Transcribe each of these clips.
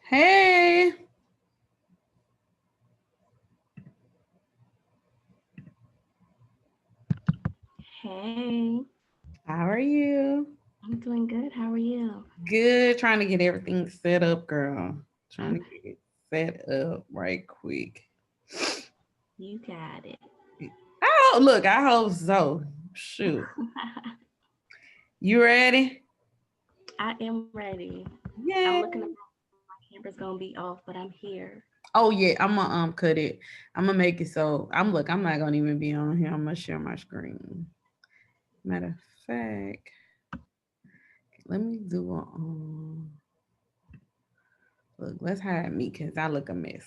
Hey, Hey, how are you? I'm doing good. How are you? Good. Trying to get everything set up, girl. Trying to Okay, get it set up right quick. you got it. Oh, look, I hope so. Shoot. You ready? I am ready. I'm looking at Yay. my camera's gonna be off, but I'm here. Oh yeah, I'm gonna cut it. I'm gonna make it so I'm not gonna even be on here. I'm gonna share my screen. Matter of fact, let me do a look, let's hide me because I look a mess.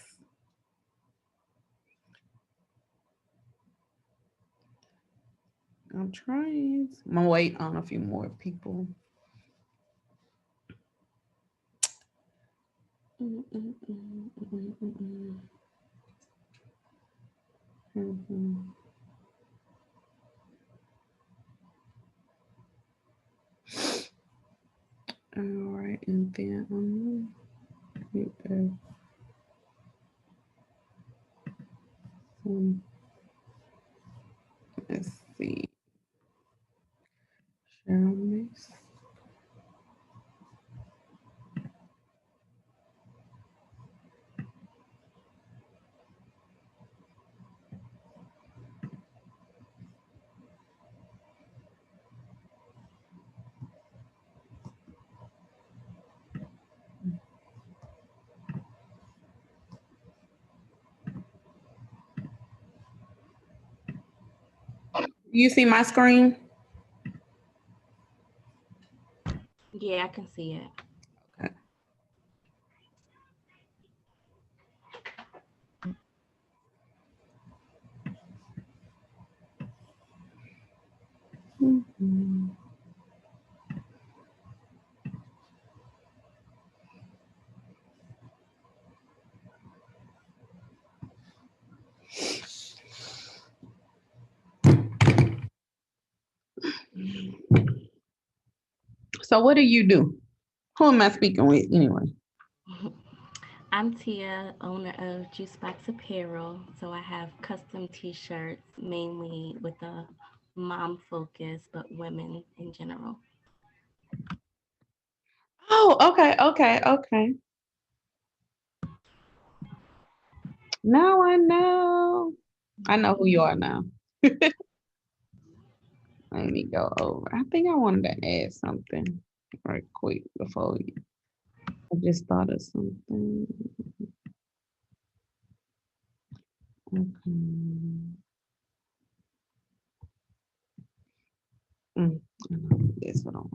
I'm trying. I'm gonna wait on a few more people. Mm, mm, mm, mm, mm, mm, mhm. All right, and then hit some, let's see, share mix. You see my screen? Yeah, I can see it. Okay. Mhm. So what do you do? Who am I speaking with anyway? I'm Tia, owner of Juice Box Apparel. So I have custom t-shirts, mainly with a mom focus, but women in general. Oh, okay, okay, okay. Now I know. I know who you are now. Let me go over. I think I wanted to add something right quick before you. I just thought of something. Okay. I know this one.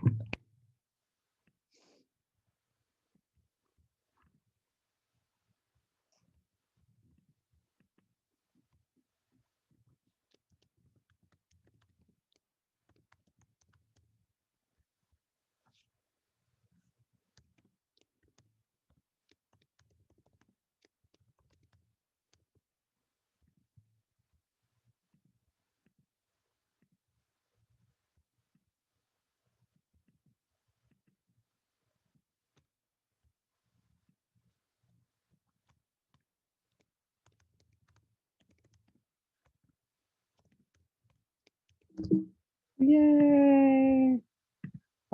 Yay.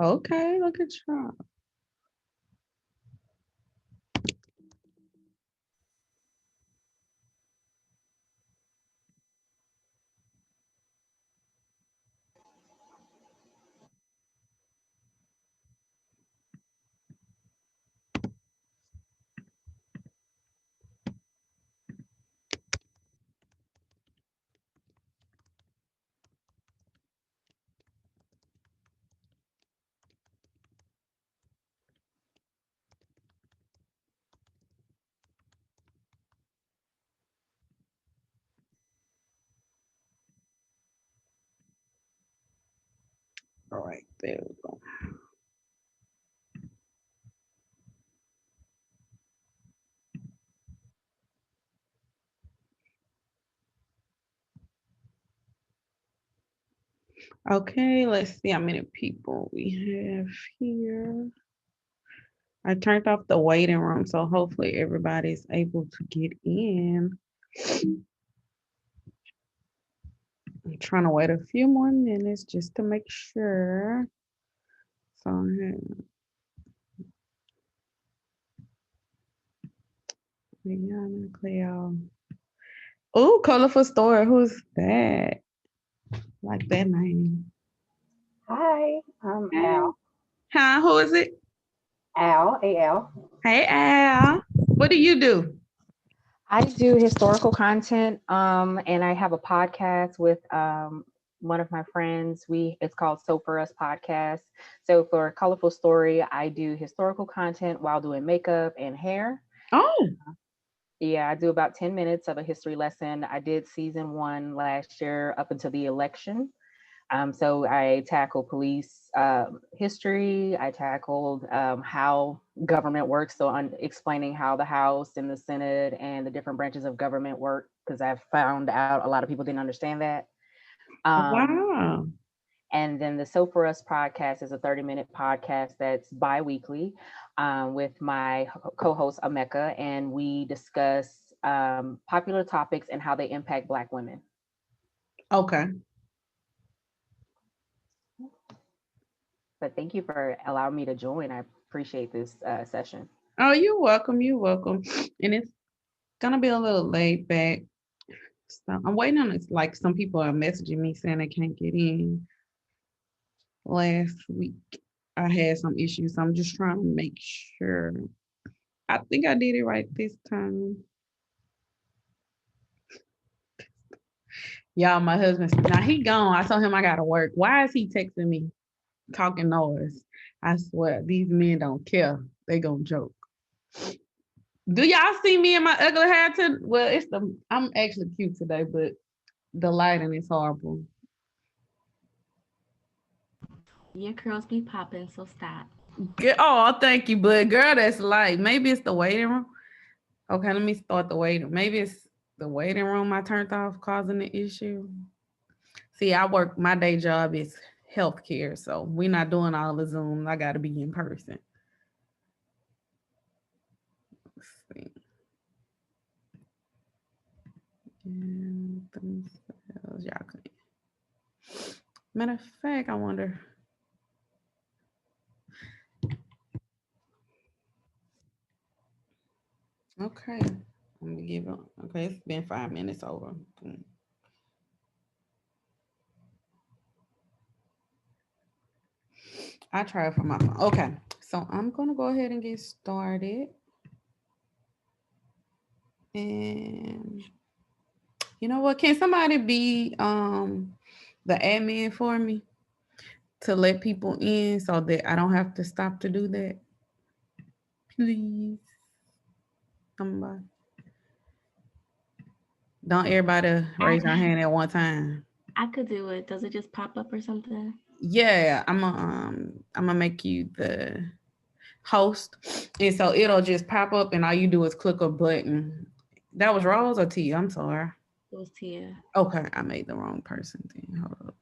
Okay, look at you. All right, there we go. Okay, let's see how many people we have here. I turned off the waiting room, so hopefully everybody's able to get in. I'm trying to wait a few more minutes just to make sure. So, Rihanna, Cleo. Oh, colorful story. Who's that? Like that name. Hi, I'm Hey. Al. Huh? Who is it? Al, A-L. Hey, Al. What do you do? I do historical content, and I have a podcast with one of my friends. It's called So For Us Podcast. So for Colorful Story, I do historical content while doing makeup and hair. Oh, Yeah, I do about 10 minutes of a history lesson. I did season 1 last year up until the election. So I tackled police history. I tackled how government works. So explaining how the House and the Senate and the different branches of government work, because I've found out a lot of people didn't understand that. Um, wow. and then the So For Us podcast is a 30-minute podcast that's bi-weekly with my co-host Ameka, and we discuss popular topics and how they impact Black women. Okay. But thank you for allowing me to join. I appreciate this session. Oh, you're welcome. You're welcome. And it's gonna be a little laid back. So I'm waiting on it. Like some people are messaging me saying they can't get in. Last week I had some issues. So I'm just trying to make sure. I think I did it right this time. Y'all, my husband, now he gone. I told him I gotta work. Why is he texting me talking noise? I swear, these men don't care. They gonna joke. Do y'all see me in my ugly hair too? Well, I'm actually cute today, but the lighting is horrible. Your curls be popping, so stop. Oh, thank you, but girl, that's light. Maybe it's the waiting room. Okay, let me start the waiting. Maybe it's the waiting room I turned off causing the issue. See, I work. My day job is healthcare, so we're not doing all the Zoom. I got to be in person. Let's see. Y'all could. Matter of fact, I wonder. Okay, I'm gonna give it. Okay, it's been 5 minutes over. I tried for my phone. Okay, so I'm gonna go ahead and get started. And you know what? Can somebody be the admin for me to let people in so that I don't have to stop to do that? Please, somebody. Don't everybody I, raise your hand at one time. I could do it. Does it just pop up or something? Yeah, I'm gonna make you the host, and so it'll just pop up, and all you do is click a button. That was Rose or T? I'm sorry. It was Tia. Okay, I made the wrong person. Then hold up.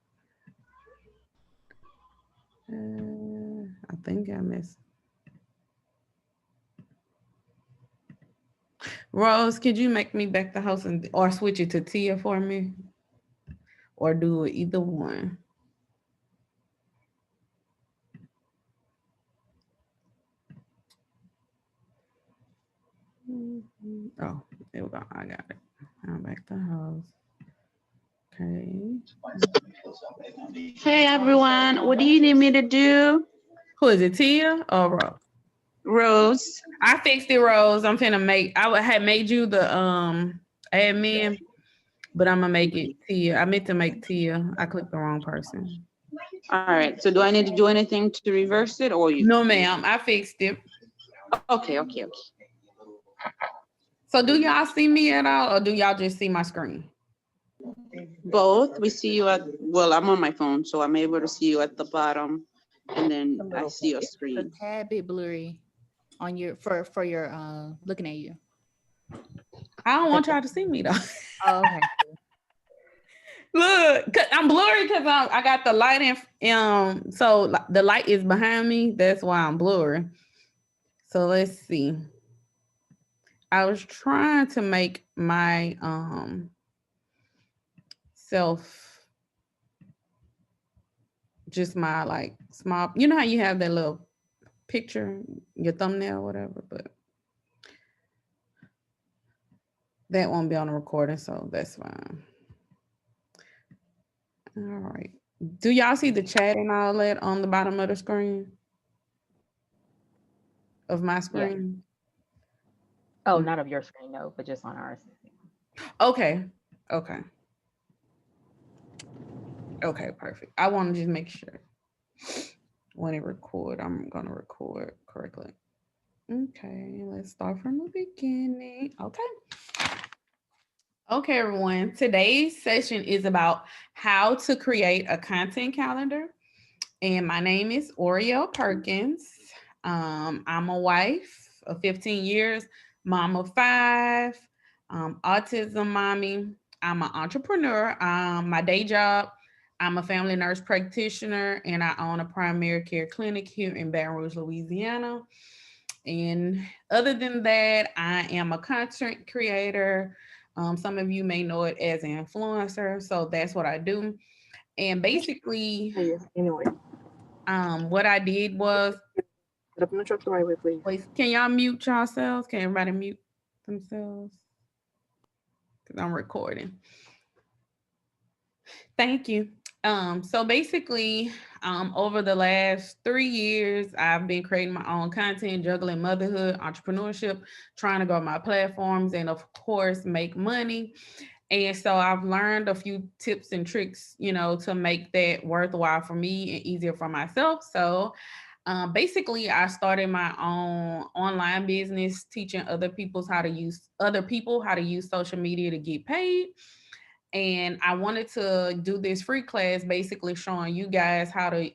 I think I missed. Rose, could you make me back the host or switch it to Tia for me, or do it either one? Oh, there we go. I got it. I'm back the house. Okay. Hey everyone, what do you need me to do? Who is it, Tia or Rose? Rose. I fixed it, Rose. I'm finna make. Had made you the admin, but I'm gonna make it Tia. I meant to make Tia. I clicked the wrong person. All right, so do I need to do anything to reverse it or you? No, ma'am. I fixed it. Okay. So do y'all see me at all, or do y'all just see my screen? Both. We see you well, I'm on my phone, so I'm able to see you at the bottom, and then I see your A screen. tad bit blurry on your for your looking at you. I don't want y'all to see me though. Oh, okay. Look, I'm blurry because I got the light in. So the light is behind me. That's why I'm blurry. So let's see. I was trying to make my self just my like small, you know how you have that little picture, your thumbnail, whatever, but that won't be on the recording, so that's fine. All right. Do y'all see the chat and all that on the bottom of the screen? Of my Yeah. screen? Oh, not of your screen, no, but just on ours. Okay. Okay. Okay, perfect. I want to just make sure when it record, I'm going to record correctly. Okay, let's start from the beginning. Okay. Okay, everyone. Today's session is about how to create a content calendar. And my name is Oriel Perkins. I'm a wife of 15 years, mom of 5, autism mommy. I'm an entrepreneur. My day job, I'm a family nurse practitioner, and I own a primary care clinic here in Baton Rouge, Louisiana. And other than that, I am a content creator. Some of you may know it as an influencer. So that's what I do. And basically, Anyway, what I did was, get up in the truck the right way, please. wait, can y'all mute yourselves? Can everybody mute themselves? Because I'm recording. Thank you. So basically, over the last 3 years, I've been creating my own content, juggling motherhood, entrepreneurship, trying to grow my platforms, and of course, make money. And so I've learned a few tips and tricks, to make that worthwhile for me and easier for myself. So basically, I started my own online business, teaching other people how to use social media to get paid. And I wanted to do this free class, basically showing you guys how to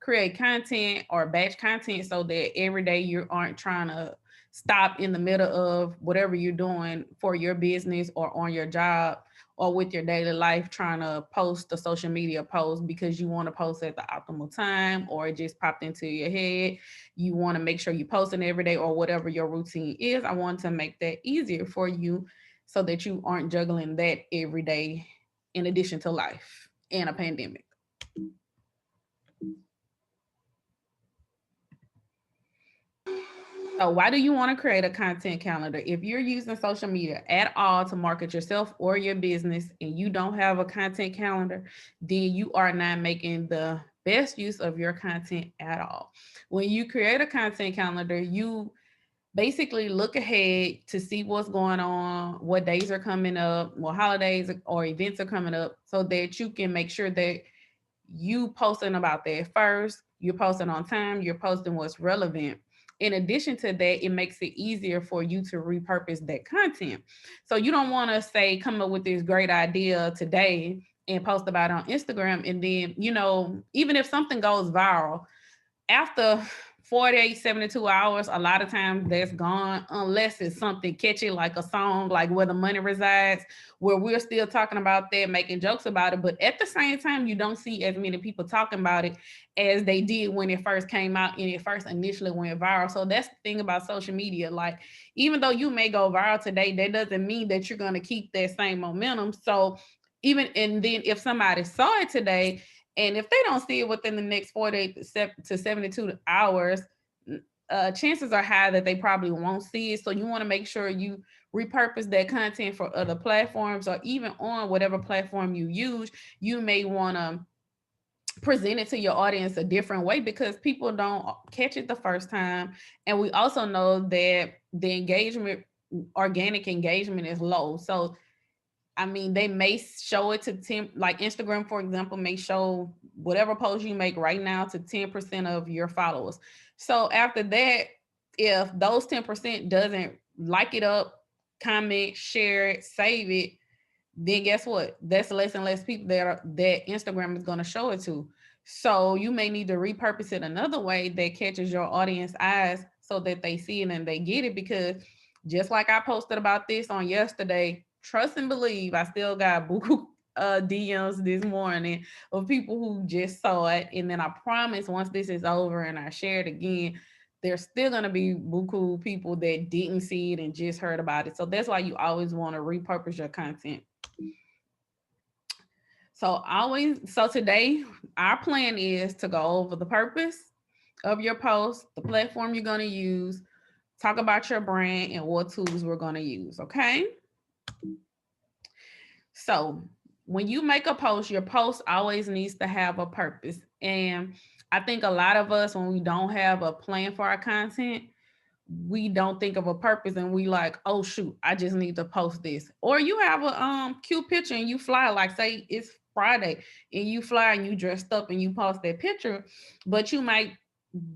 create content or batch content so that every day you aren't trying to stop in the middle of whatever you're doing for your business or on your job or with your daily life trying to post a social media post because you want to post at the optimal time or it just popped into your head. You want to make sure you're posting every day or whatever your routine is. I want to make that easier for you so that you aren't juggling that every day in addition to life and a pandemic. So why do you want to create a content calendar? If you're using social media at all to market yourself or your business and you don't have a content calendar, then you are not making the best use of your content at all. When you create a content calendar, you basically look ahead to see what's going on, what days are coming up, what holidays or events are coming up, so that you can make sure that you posting about that first, you're posting on time, you're posting what's relevant. In addition to that, it makes it easier for you to repurpose that content. So you don't want to say, come up with this great idea today and post about it on Instagram. And then, even if something goes viral, after 48, 72 hours, a lot of times that's gone unless it's something catchy like a song, like Where the Money Resides, where we're still talking about that, making jokes about it. But at the same time, you don't see as many people talking about it as they did when it first came out and it first initially went viral. So that's the thing about social media. Like, even though you may go viral today, that doesn't mean that you're going to keep that same momentum. So and then if somebody saw it today, and if they don't see it within the next 48 to 72 hours, chances are high that they probably won't see it. So you want to make sure you repurpose that content for other platforms, or even on whatever platform you use, you may want to present it to your audience a different way because people don't catch it the first time. And we also know that the organic engagement is low. So I mean, they may show it to 10, like Instagram, for example, may show whatever post you make right now to 10% of your followers. So after that, if those 10% doesn't like it up, comment, share it, save it, then guess what? That's less and less people that Instagram is going to show it to. So you may need to repurpose it another way that catches your audience eyes so that they see it and they get it. Because just like I posted about this on yesterday, trust and believe, I still got buku DMs this morning of people who just saw it. And then I promise once this is over and I share it again, there's still going to be buku people that didn't see it and just heard about it. So that's why you always want to repurpose your content. So today our plan is to go over the purpose of your post, the platform you're going to use, talk about your brand, and what tools we're going to use. Okay. So when you make a post, your post always needs to have a purpose. And I think a lot of us, when we don't have a plan for our content, we don't think of a purpose and we like, oh shoot, I just need to post this. Or you have a cute picture and you fly, like say it's Friday and you fly and you dressed up and you post that picture, but you might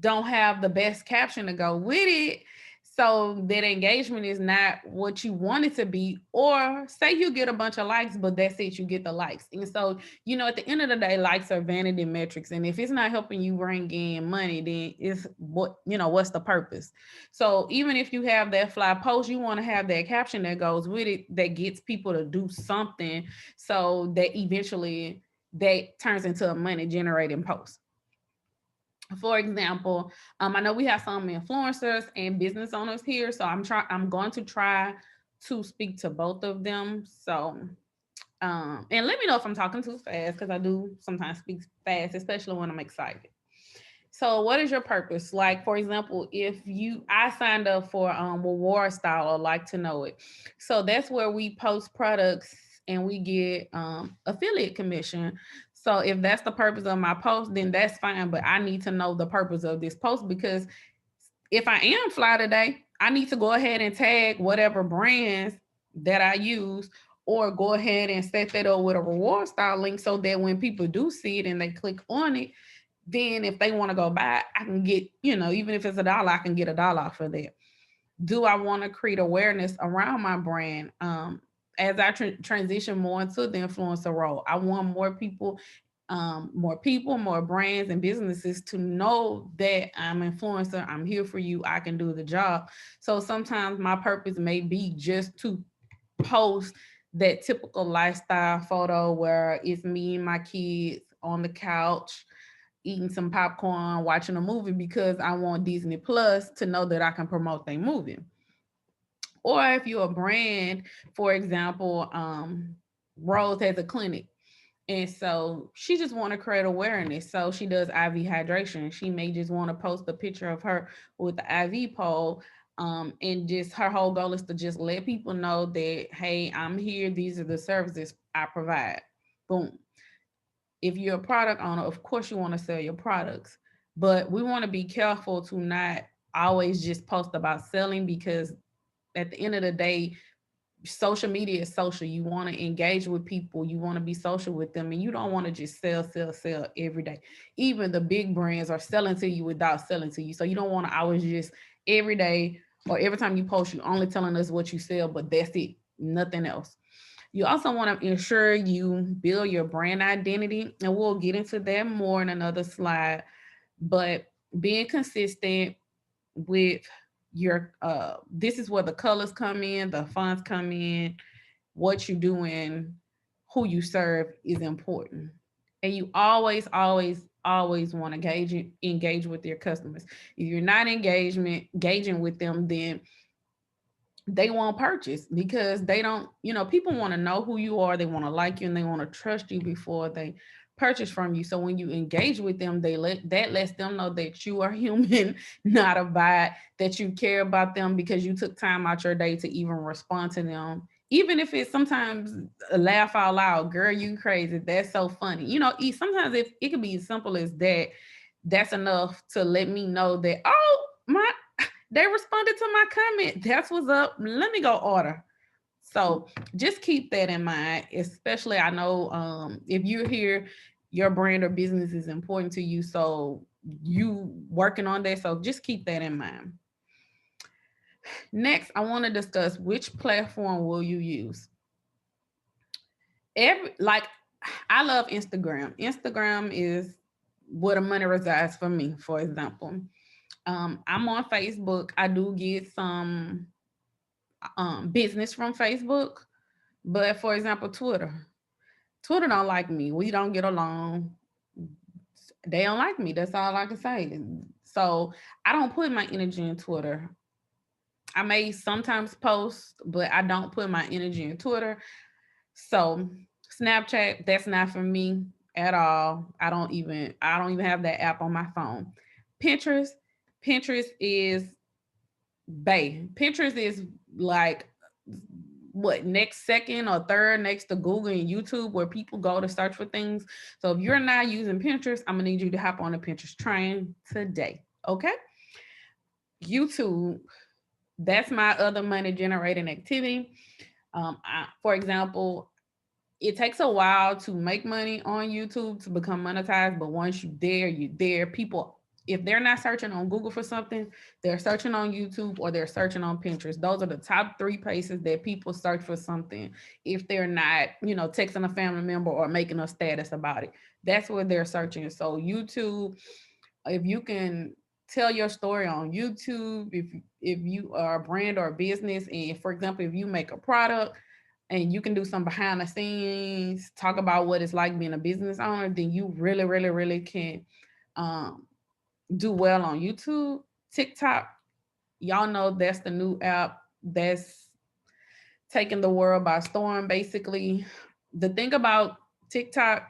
don't have the best caption to go with it. So that engagement is not what you want it to be. Or say you get a bunch of likes, but that's it, you get the likes. And so, at the end of the day, likes are vanity metrics. And if it's not helping you bring in money, then it's what's the purpose? So even if you have that fly post, you want to have that caption that goes with it that gets people to do something, so that eventually that turns into a money generating post. For example, I know we have some influencers and business owners here, so I'm going to try to speak to both of them. So, and let me know if I'm talking too fast, because I do sometimes speak fast, especially when I'm excited. So, what is your purpose? Like, for example, I signed up for reward style or like to know it. So that's where we post products and we get affiliate commission. So if that's the purpose of my post, then that's fine. But I need to know the purpose of this post, because if I am fly today, I need to go ahead and tag whatever brands that I use, or go ahead and set that up with a reward style link, so that when people do see it and they click on it, then if they want to go buy, I can get, even if it's $1, I can get $1 for that. Do I want to create awareness around my brand? As I transition more into the influencer role, I want more people, more brands and businesses to know that I'm an influencer. I'm here for you. I can do the job. So sometimes my purpose may be just to post that typical lifestyle photo where it's me and my kids on the couch eating some popcorn, watching a movie, because I want Disney Plus to know that I can promote their movie. Or if you're a brand, for example, Rose has a clinic, and so she just want to create awareness. So she does IV hydration. She may just want to post a picture of her with the IV pole. And just her whole goal is to just let people know that, hey, I'm here. These are the services I provide. Boom. If you're a product owner, of course you want to sell your products, but we want to be careful to not always just post about selling, because at the end of the day, social media is social. You want to engage with people, you want to be social with them, and you don't want to just sell every day. Even the big brands are selling to you without selling to you. So you don't want to always just every day or every time you post, you only telling us what you sell, but that's it, nothing else. You also want to ensure you build your brand identity, and we'll get into that more in another slide. But being consistent with your this is where the colors come in, the fonts come in, what you doing, who you serve is important. And you always want to engage with your customers. If you're not engaging with them, then they won't purchase, because they don't, people want to know who you are, they want to like you, and they want to trust you before they purchase from you. So when you engage with them, that lets them know that you are human, not a bot, that you care about them because you took time out your day to even respond to them. Even if it's sometimes a laugh out loud, girl, you crazy, that's so funny. Sometimes if it could be as simple as that, that's enough to let me know that, oh, they responded to my comment. That's what's up. Let me go order. So just keep that in mind, especially I know if you're here, your brand or business is important to you. So you working on that. So just keep that in mind. Next, I want to discuss which platform will you use. I love Instagram. Instagram is where the money resides for me, for example. I'm on Facebook. I do get some business from Facebook, but for example, Twitter don't like me. We don't get along. They don't like me. That's all I can say. So I don't put my energy in Twitter. I may sometimes post, but I don't put my energy in Twitter. So Snapchat, that's not for me at all. I don't even have that app on my phone. Pinterest, Pinterest is Pinterest is like what, next second or third next to Google and YouTube, where people go to search for things. So if you're not using Pinterest, I'm gonna need you to hop on the Pinterest train today. Okay. YouTube, that's my other money generating activity. For example, it takes a while to make money on YouTube to become monetized, but once you're there. People, if they're not searching on Google for something, they're searching on YouTube or they're searching on Pinterest. Those are the top three places that people search for something. If they're not, texting a family member or making a status about it, that's where they're searching. So YouTube, if you can tell your story on YouTube, if you are a brand or a business, and for example, if you make a product and you can do some behind the scenes, talk about what it's like being a business owner, then you really, really, really can um, do well on YouTube. TikTok, y'all know that's the new app that's taking the world by storm, basically. The thing about TikTok,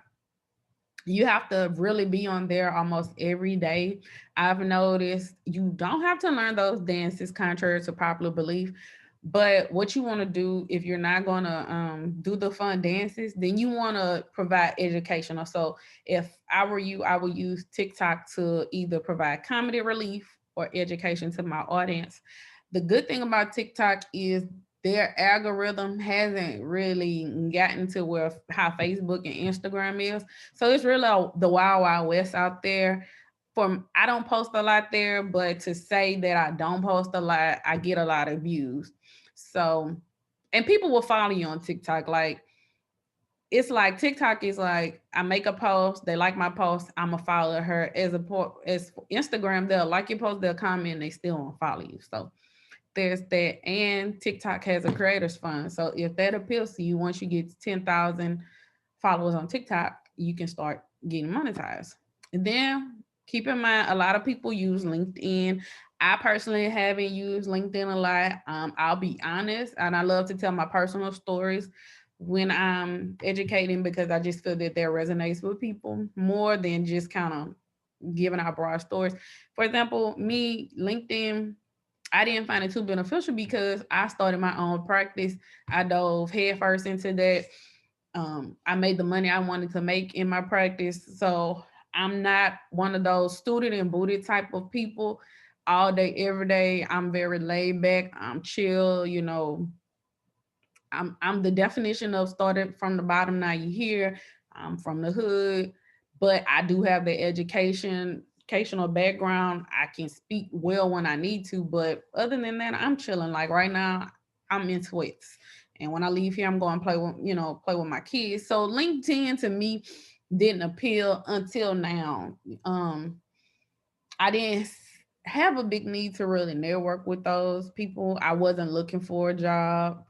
you have to really be on there almost every day. I've noticed you don't have to learn those dances, contrary to popular belief. But what you want to do, if you're not going to do the fun dances, then you want to provide educational. So if I were you, I would use TikTok to either provide comedy relief or education to my audience. The good thing about TikTok is their algorithm hasn't really gotten to where how Facebook and Instagram is. So it's really the wild, wild west out there. I don't post a lot there, but to say that I don't post a lot, I get a lot of views. So, and people will follow you on TikTok. Like, it's like TikTok is like, I make a post, they like my post, I'm gonna follow her. As Instagram, they'll like your post, they'll comment, they still won't follow you. So there's that. And TikTok has a creators fund. So if that appeals to you, once you get 10,000 followers on TikTok, you can start getting monetized. And then keep in mind, a lot of people use LinkedIn. I personally haven't used LinkedIn a lot. I'll be honest, and I love to tell my personal stories when I'm educating, because I just feel that that resonates with people more than just kind of giving out broad stories. For example, me, LinkedIn, I didn't find it too beneficial because I started my own practice. I dove headfirst into that. I made the money I wanted to make in my practice. So I'm not one of those student and booty type of people all day, every day. I'm very laid back. I'm chill. I'm the definition of started from the bottom. Now you here. I'm from the hood, but I do have the educational background. I can speak well when I need to, but other than that, I'm chilling. Like right now, I'm in Twits, and when I leave here, I'm going to play with my kids. So LinkedIn to me didn't appeal until now. I didn't have a big need to really network with those people. I wasn't looking for a job.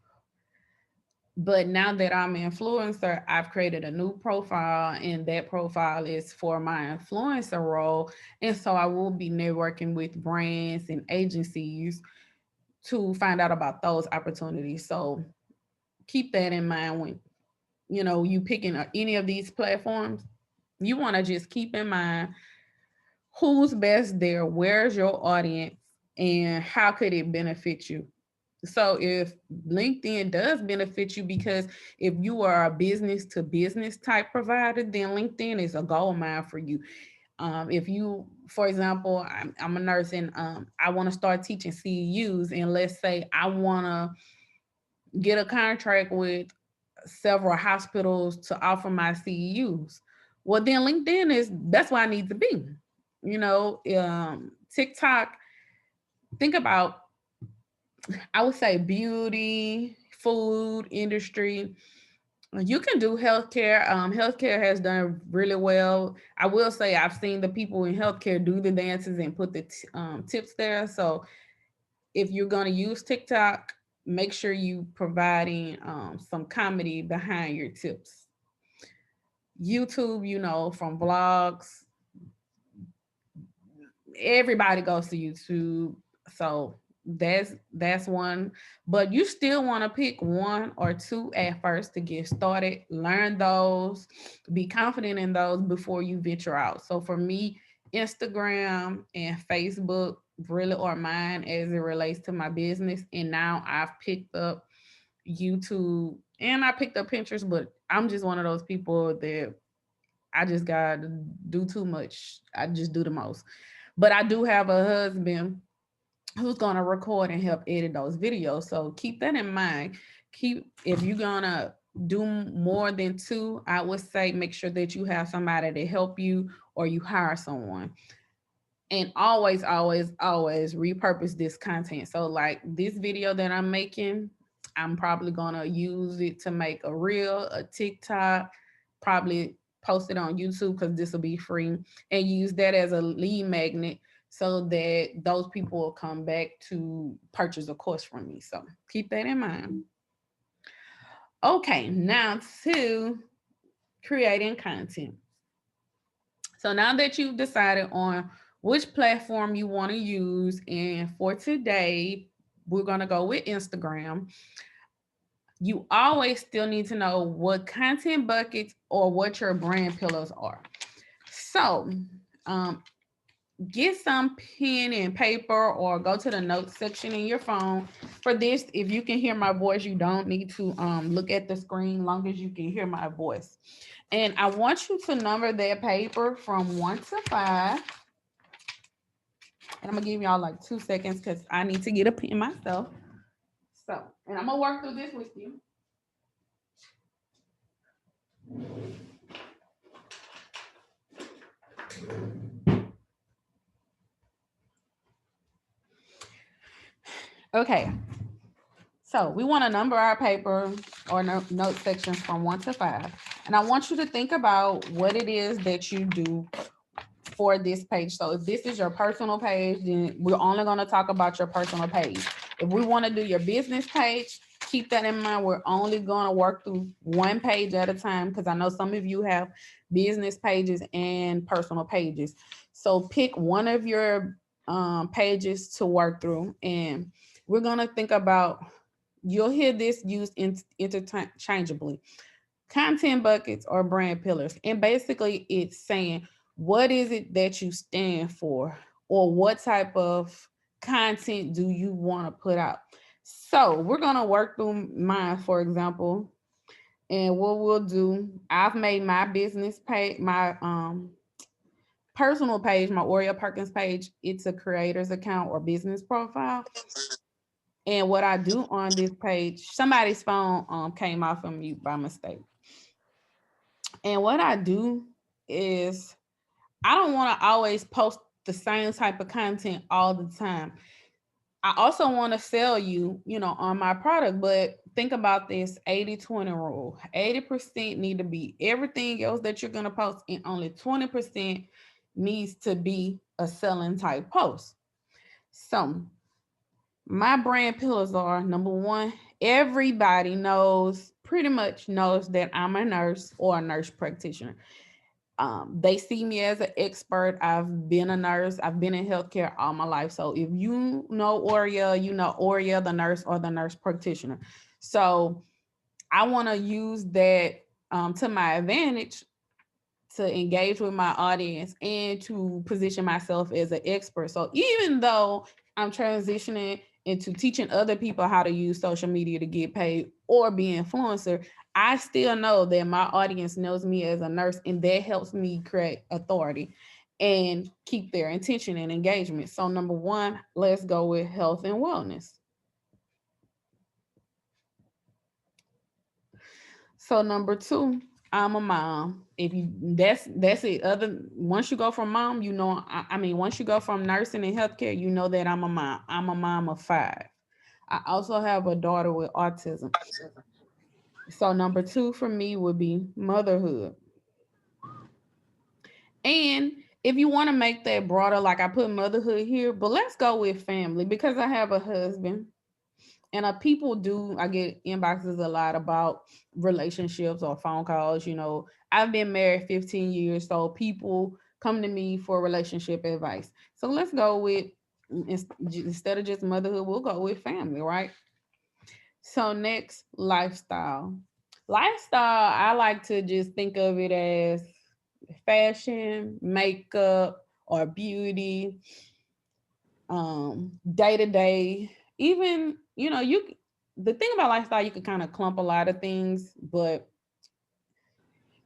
But now that I'm an influencer, I've created a new profile, and that profile is for my influencer role. And so I will be networking with brands and agencies to find out about those opportunities. So keep that in mind when you picking any of these platforms. You want to just keep in mind who's best there, where's your audience, and how could it benefit you. So if LinkedIn does benefit you, because if you are a business to business type provider, then LinkedIn is a gold mine for you. If you, for example, I'm a nurse, and I want to start teaching CEUs, and let's say I want to get a contract with several hospitals to offer my CEUs. Well, then that's where I need to be. TikTok, think about, I would say beauty, food industry. You can do healthcare. Healthcare has done really well. I will say I've seen the people in healthcare do the dances and put the tips there. So if you're going to use TikTok, make sure you providing some comedy behind your tips. YouTube, from vlogs, everybody goes to YouTube. So that's one. But you still want to pick one or two at first to get started. Learn those, be confident in those before you venture out. So for me, Instagram and Facebook really are mine as it relates to my business. And now I've picked up YouTube and I picked up Pinterest, but I'm just one of those people that I just gotta do too much. I just do the most. But I do have a husband who's gonna record and help edit those videos. So keep that in mind. If you're gonna do more than two, I would say make sure that you have somebody to help you or you hire someone. And always, always, always repurpose this content. So like this video that I'm making, I'm probably gonna use it to make a reel, a TikTok, probably post it on YouTube because this will be free, and use that as a lead magnet so that those people will come back to purchase a course from me. So keep that in mind. Okay, now to creating content. So now that you've decided on which platform you want to use, and for today, we're going to go with Instagram. You always still need to know what content buckets or what your brand pillars are. So get some pen and paper or go to the notes section in your phone. For this, if you can hear my voice, you don't need to look at the screen, long as you can hear my voice. And I want you to number that paper from 1 to 5. And I'm gonna give y'all like 2 seconds because I need to get a pen myself. So, and I'm gonna work through this with you. Okay, so we want to number our paper or note sections from 1 to 5. And I want you to think about what it is that you do for this page. So if this is your personal page, then we're only going to talk about your personal page. If we want to do your business page, keep that in mind. We're only going to work through one page at a time because I know some of you have business pages and personal pages. So pick one of your pages to work through, and we're going to think about, you'll hear this used interchangeably, content buckets or brand pillars. And basically it's saying, what is it that you stand for, or what type of content do you want to put out? So we're going to work through mine, for example. And what we'll do, I've made my business page, my personal page, my Oreo Perkins page, it's a creator's account or business profile. And what I do on this page, somebody's phone came off of mute by mistake. And what I do is, I don't want to always post the same type of content all the time. I also want to sell you, on my product, but think about this 80-20 rule. 80% need to be everything else that you're going to post, and only 20% needs to be a selling type post. So my brand pillars are, number one, everybody pretty much knows that I'm a nurse or a nurse practitioner. They see me as an expert. I've been a nurse. I've been in healthcare all my life. So if you know Oria, you know Oria, the nurse or the nurse practitioner. So I want to use that to my advantage to engage with my audience and to position myself as an expert. So even though I'm transitioning into teaching other people how to use social media to get paid or be an influencer, I still know that my audience knows me as a nurse, and that helps me create authority and keep their attention and engagement. So number one, let's go with health and wellness. So number two, I'm a mom. If you that's it. Once you go from mom, once you go from nursing and healthcare, you know that I'm a mom. I'm a mom of 5. I also have a daughter with autism. So number 2 for me would be motherhood. And if you want to make that broader, like I put motherhood here, but let's go with family, because I have a husband. And I get inboxes a lot about relationships or phone calls. I've been married 15 years, so people come to me for relationship advice. So let's go with, instead of just motherhood, we'll go with family, right? So next, lifestyle. Lifestyle, I like to just think of it as fashion, makeup, or beauty, day to day. Even, the thing about lifestyle, you can kind of clump a lot of things, but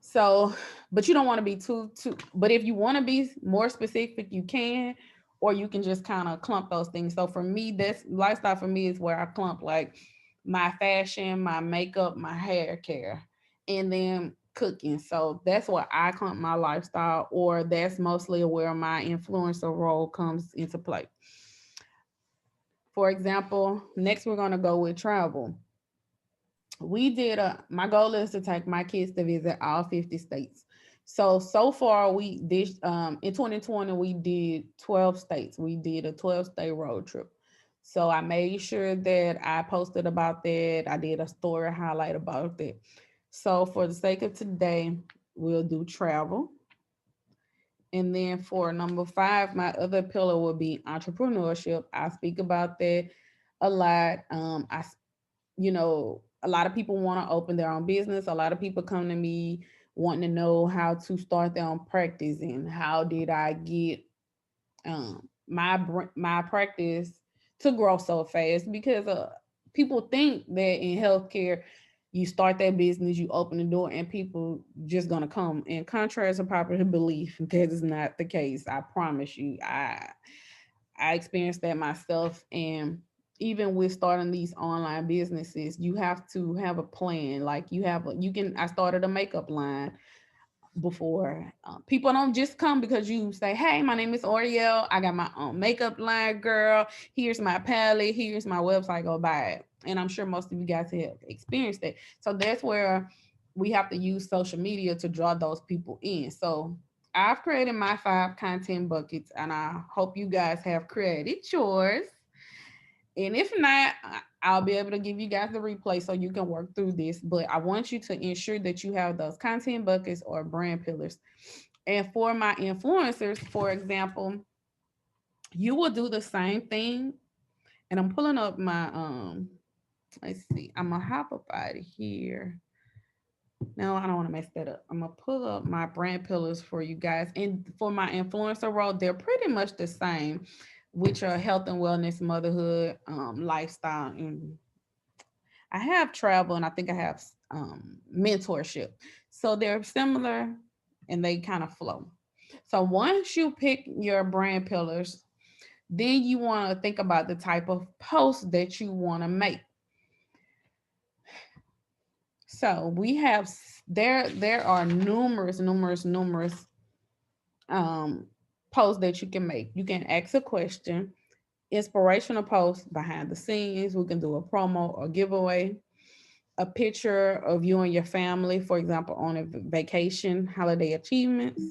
so, but you don't want to be too, but if you want to be more specific, you can, or you can just kind of clump those things. So for me, that's lifestyle for me is where I clump like my fashion, my makeup, my hair care, and then cooking. So that's what I clump my lifestyle, or that's mostly where my influencer role comes into play. For example, next we're going to go with travel. My goal is to take my kids to visit all 50 states. So far we did, in 2020 we did 12 states. We did a 12-state road trip. So I made sure that I posted about that. I did a story highlight about that. So for the sake of today, we'll do travel. And then for number 5, my other pillar will be entrepreneurship. I speak about that a lot. A lot of people want to open their own business. A lot of people come to me wanting to know how to start their own practice and how did I get my practice to grow so fast, because people think that in healthcare you start that business, you open the door, and people just gonna come. And contrary to popular belief, that is not the case. I promise you. I experienced that myself. And even with starting these online businesses, you have to have a plan. Like I started a makeup line before. People don't just come because you say, hey, my name is Oriel. I got my own makeup line, girl. Here's my palette. Here's my website. Go buy it. And I'm sure most of you guys have experienced that. So that's where we have to use social media to draw those people in. So I've created my 5 content buckets, and I hope you guys have created yours. And if not, I'll be able to give you guys the replay so you can work through this. But I want you to ensure that you have those content buckets or brand pillars. And for my influencers, for example, you will do the same thing. And I'm pulling up my let's see, I'm gonna hop up out of here. No, I don't want to mess that up. I'm gonna pull up my brand pillars for you guys. And for my influencer role, they're pretty much the same, which are health and wellness, motherhood, lifestyle, and I have travel, and I think I have mentorship. So they're similar and they kind of flow. So once you pick your brand pillars, then you want to think about the type of post that you want to make. So we have there are numerous um posts that you can make. You can ask a question, inspirational post, behind the scenes. We can do a promo or giveaway, a picture of you and your family, for example, on a vacation, holiday achievements,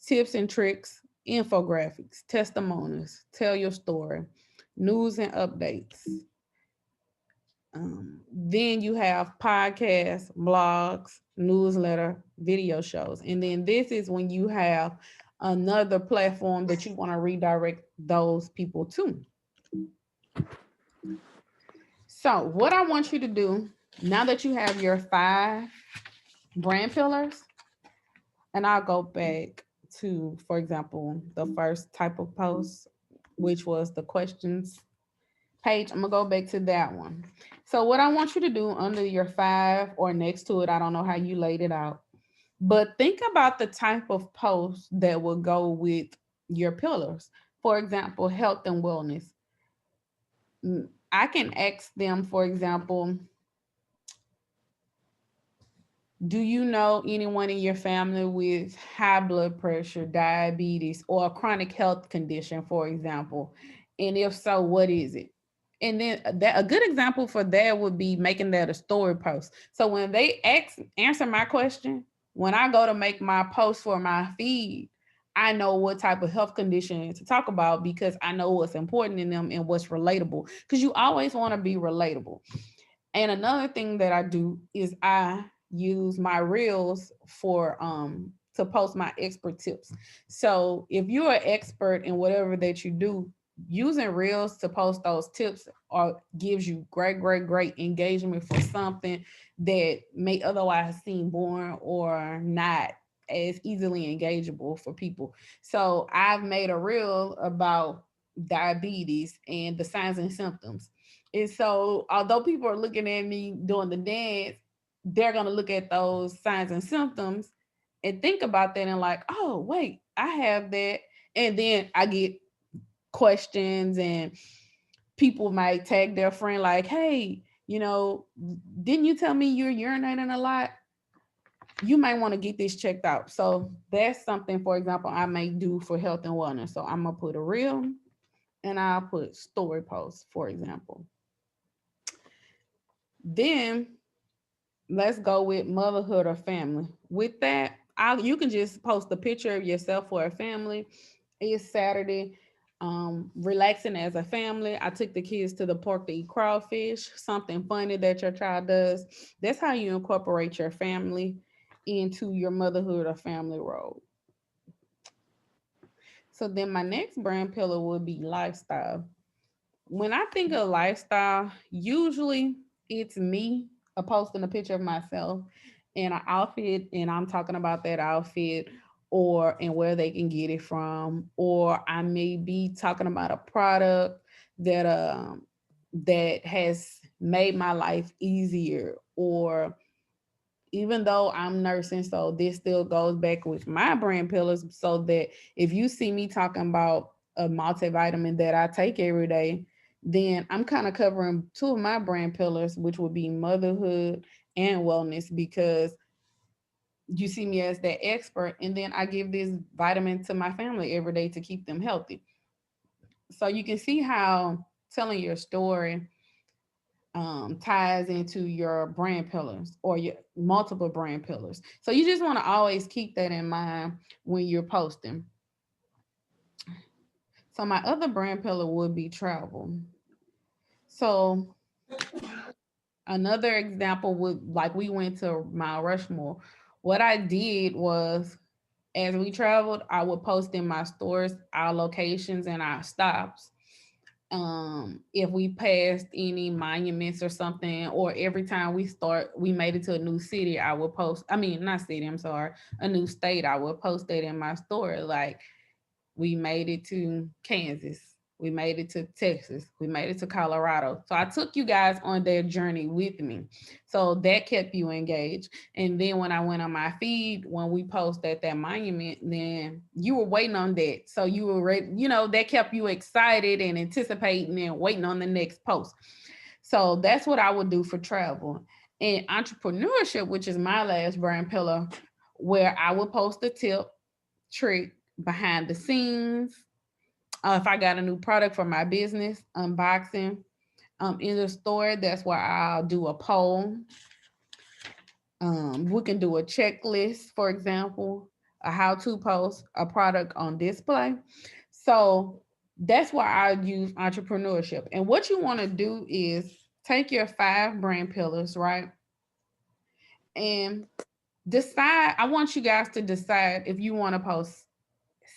tips and tricks, infographics, testimonials, tell your story, news and updates. Then you have podcasts, blogs, newsletter, video shows. And then this is when you have another platform that you want to redirect those people to. So what I want you to do, now that you have your 5 brand pillars, and I'll go back to, for example, the first type of post, which was the questions page. I'm gonna go back to that one. So what I want you to do under your 5 or next to it, I don't know how you laid it out, but think about the type of post that will go with your pillars. For example, health and wellness. I can ask them, for example, do you know anyone in your family with high blood pressure, diabetes, or a chronic health condition, for example? And if so, what is it? And then a good example for that would be making that a story post. So when they answer my question, when I go to make my post for my feed, I know what type of health condition to talk about because I know what's important in them and what's relatable. Because you always want to be relatable. And another thing that I do is I use my reels for to post my expert tips. So if you're an expert in whatever that you do, using reels to post those tips or gives you great engagement for something that may otherwise seem boring or not as easily engageable for people. So I've made a reel about diabetes and the signs and symptoms. And so although people are looking at me doing the dance, they're going to look at those signs and symptoms and think about that and like, oh, wait, I have that. And then I get questions and people might tag their friend like, hey, didn't you tell me you're urinating a lot? You might want to get this checked out. So that's something, for example, I may do for health and wellness. So I'm going to put a reel and I'll put story posts, for example. Then let's go with motherhood or family. With that, you can just post a picture of yourself for a family. It's Saturday, relaxing as a family. I took the kids to the park to eat crawfish, something funny that your child does. That's how you incorporate your family into your motherhood or family role. So then my next brand pillar would be lifestyle. When I think of lifestyle, usually it's me posting a picture of myself in an outfit, and I'm talking about that outfit or and where they can get it from, or I may be talking about a product that has made my life easier, or even though I'm nursing, so this still goes back with my brand pillars, so that if you see me talking about a multivitamin that I take every day, then I'm kind of covering two of my brand pillars, which would be motherhood and wellness, because you see me as that expert, and then I give this vitamin to my family every day to keep them healthy. So you can see how telling your story ties into your brand pillars or your multiple brand pillars. So you just want to always keep that in mind when you're posting. So my other brand pillar would be travel. So another example would, like, we went to Mount Rushmore. What I did was, as we traveled, I would post in my stores our locations and our stops. If we passed any monuments or something, or every time we made it to a new city, I would post, I mean, not city, I'm sorry, a new state, I would post that in my story. Like, we made it to Kansas, we made it to Texas, we made it to Colorado. So I took you guys on their journey with me. So that kept you engaged. And then when I went on my feed, when we post at that monument, then you were waiting on that. So you were ready, that kept you excited and anticipating and waiting on the next post. So that's what I would do for travel. And entrepreneurship, which is my last brand pillar, where I would post a tip, trick, behind the scenes. If I got a new product for my business, unboxing, in the store, that's where I'll do a poll. We can do a checklist, for example, a how-to post, a product on display. So that's why I use entrepreneurship. And what you want to do is take your 5 brand pillars, right? And decide, I want you guys to decide if you want to post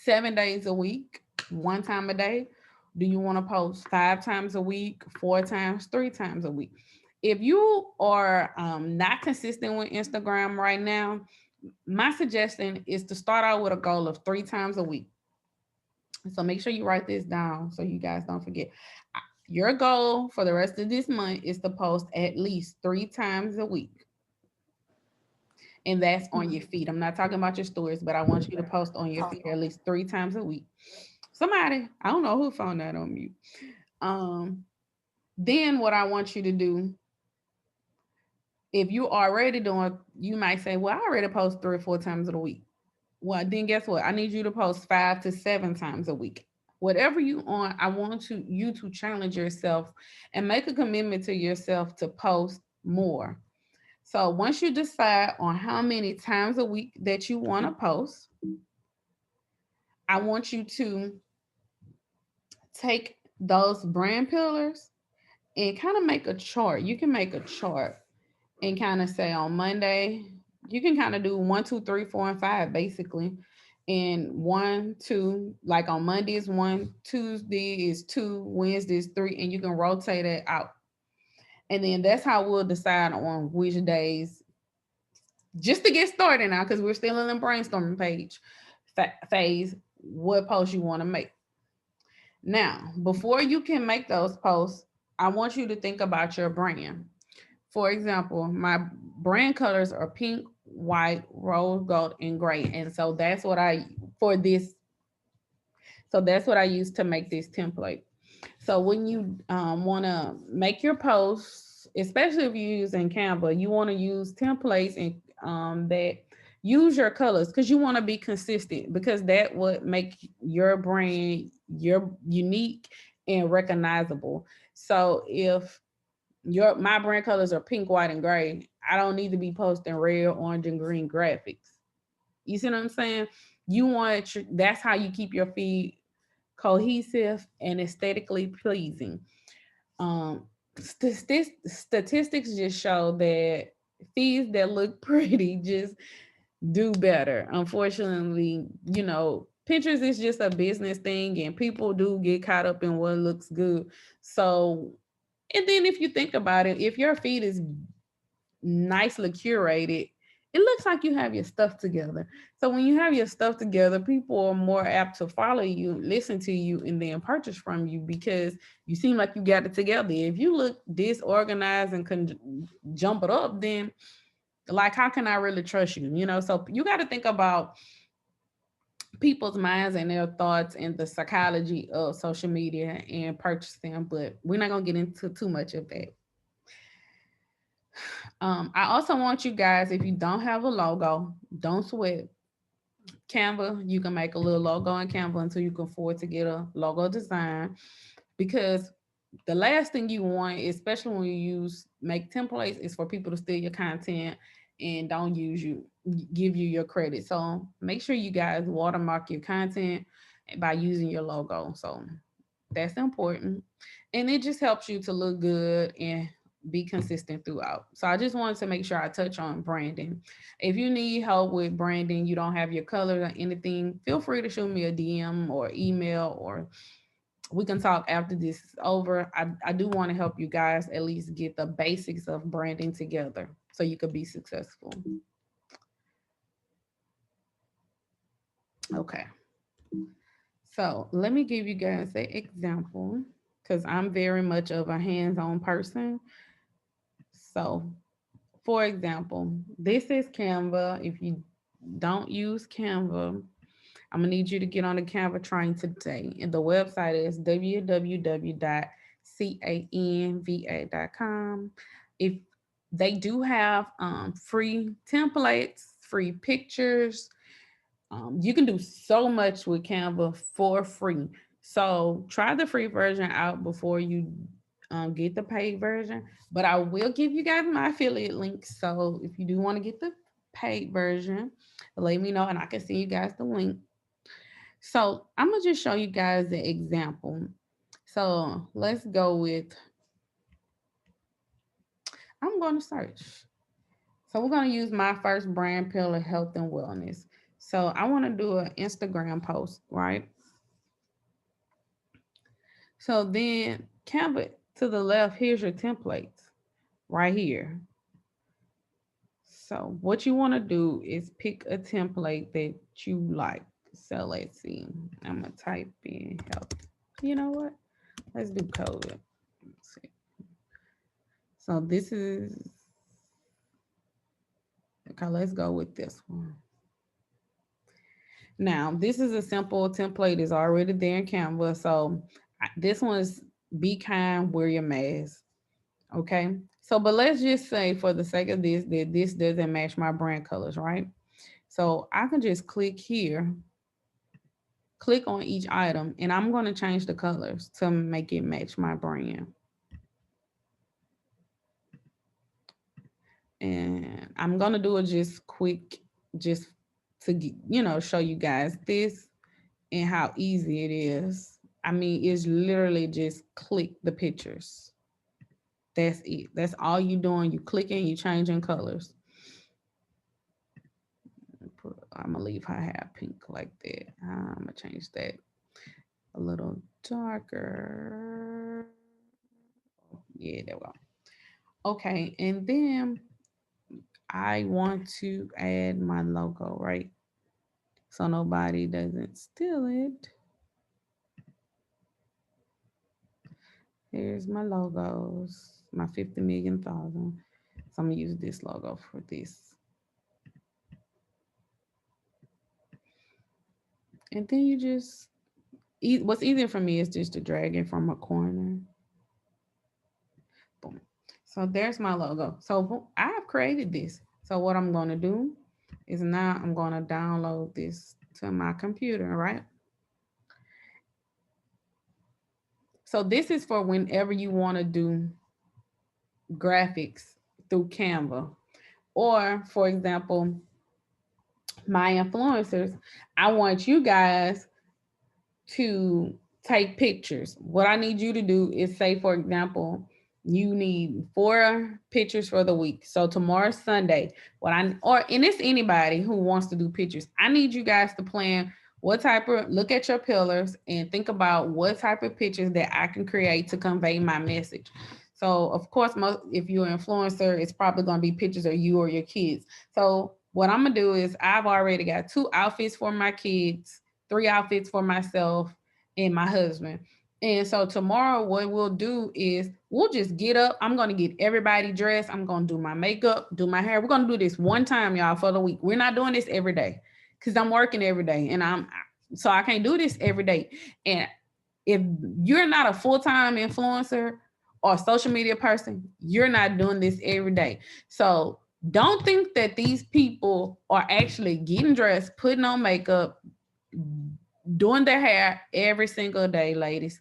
7 days a week, 1 time a day. Do you want to post 5 times a week, 4 times, 3 times a week? If you are not consistent with Instagram right now, my suggestion is to start out with a goal of 3 times a week. So make sure you write this down so you guys don't forget. Your goal for the rest of this month is to post at least 3 times a week. And that's on your feed. I'm not talking about your stories, but I want you to post on your feed at least 3 times a week. Somebody, I don't know who found that on mute. Then what I want you to do, if you already doing, you might say, well, I already post 3 or 4 times a week. Well, then guess what? I need you to post 5 to 7 times a week. Whatever you on, I want you to challenge yourself and make a commitment to yourself to post more. So once you decide on how many times a week that you want to post, I want you to take those brand pillars and kind of make a chart. You can make a chart and kind of say on Monday, you can kind of do 1, 2, 3, 4, and 5 basically. And 1, 2, like on Monday is 1, Tuesday is 2, Wednesday is 3, and you can rotate it out. And then that's how we'll decide on which days, just to get started now, because we're still in the brainstorming phase, what post you want to make. Now, before you can make those posts, I want you to think about your brand. For example, my brand colors are pink, white, rose gold, and gray. And so that's what I for this. So that's what I use to make this template. So when you want to make your posts, especially if you're using Canva, you want to use templates and that use your colors, because you want to be consistent, because that would make your brand your unique and recognizable. So if my brand colors are pink, white, and gray, I don't need to be posting red, orange, and green graphics. You see what I'm saying? That's how you keep your feed cohesive and aesthetically pleasing. Um, statistics just show that feeds that look pretty just do better. Unfortunately, Pinterest is just a business thing, and people do get caught up in what looks good. So, and then if you think about it, if your feed is nicely curated, it looks like you have your stuff together. So when you have your stuff together, people are more apt to follow you, listen to you, and then purchase from you, because you seem like you got it together. If you look disorganized and can jump it up, then like, how can I really trust you? So you got to think about people's minds and their thoughts and the psychology of social media and purchasing, but we're not going to get into too much of that. I also want you guys, if you don't have a logo, don't sweat. Canva, you can make a little logo in Canva until you can afford to get a logo design, because the last thing you want, especially when you make templates, is for people to steal your content and don't give you your credit. So make sure you guys watermark your content by using your logo. So that's important. And it just helps you to look good and be consistent throughout. So I just wanted to make sure I touch on branding. If you need help with branding, you don't have your color or anything, feel free to shoot me a DM or email, or we can talk after this is over. I do want to help you guys at least get the basics of branding together so you could be successful. Okay. So let me give you guys an example, because I'm very much of a hands-on person. So for example, this is Canva. If you don't use Canva, I'm gonna need you to get on the Canva train today. And the website is www.canva.com. If they do have free templates, free pictures, you can do so much with Canva for free. So try the free version out before you get the paid version. But I will give you guys my affiliate link. So if you do want to get the paid version, let me know and I can send you guys the link. So I'm gonna just show you guys the example. So let's go with, I'm going to search. So we're going to use my first brand pillar, health and wellness. So I want to do an Instagram post, right? So then Canva to the left, here's your templates right here. So what you want to do is pick a template that you like. So let's see, I'm gonna type in health. You know what? Let's do COVID. Let's see. So this is, okay, let's go with this one. Now, this is a simple template, is already there in Canva. So this one is be kind, wear your mask. Okay. So, but let's just say for the sake of this, that this doesn't match my brand colors, right? So I can just click here, click on each item, and I'm going to change the colors to make it match my brand. And I'm going to do it just quick, just to, show you guys this and how easy it is. I mean, it's literally just click the pictures. That's it. That's all you're doing. You clicking, you changing colors. I'm gonna leave her hair pink like that. I'm gonna change that a little darker. Yeah, there we go. Okay, and then I want to add my logo, right? So nobody doesn't steal it. Here's my logos, my 50 million thousand. So I'm gonna use this logo for this. And then you just, what's easier for me is just to drag it from a corner. Boom. So there's my logo. So I've created this. So what I'm gonna do is now I'm gonna download this to my computer, right? So this is for whenever you wanna do graphics through Canva. Or for example, my influencers, I want you guys to take pictures. What I need you to do is say, for example, you need 4 pictures for the week. So tomorrow's Sunday. And it's anybody who wants to do pictures. I need you guys to plan look at your pillars and think about what type of pictures that I can create to convey my message. So of course, if you're an influencer, it's probably going to be pictures of you or your kids. So what I'm gonna do is I've already got 2 outfits for my kids, 3 outfits for myself and my husband. And so tomorrow, what we'll do is we'll just get up. I'm going to get everybody dressed. I'm going to do my makeup, do my hair. We're going to do this one time, y'all, for the week. We're not doing this every day because I'm working every day and so I can't do this every day. And if you're not a full-time influencer or social media person, you're not doing this every day. So don't think that these people are actually getting dressed, putting on makeup, doing their hair every single day, ladies.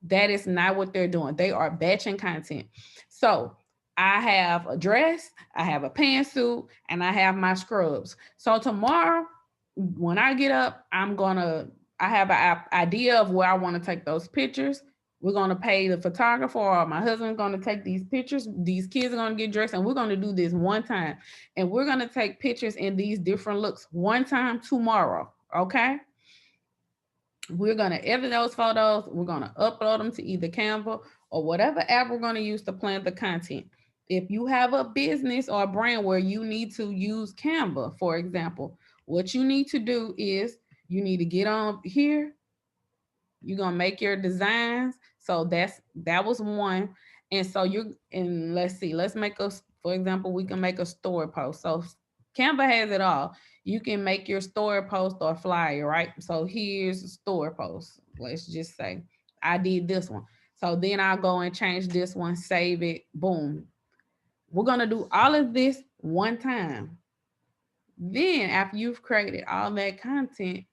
That is not what they're doing. They are batching content. So I have a dress, I have a pantsuit, and I have my scrubs. So tomorrow, when I get up, I have an idea of where I want to take those pictures. We're going to pay the photographer, or my husband's going to take these pictures. These kids are going to get dressed, and we're going to do this one time. And we're going to take pictures in these different looks one time tomorrow. Okay. We're going to edit those photos. We're going to upload them to either Canva or whatever app we're going to use to plan the content. If you have a business or a brand where you need to use Canva, for example, what you need to do is you need to get on here. You're going to make your designs. So that was one. And so let's see, let's make us, for example, we can make a story post. So Canva has it all. You can make your story post or flyer, right? So here's a story post. Let's just say I did this one. So then I'll go and change this one, save it, boom. We're going to do all of this one time. Then after you've created all that content,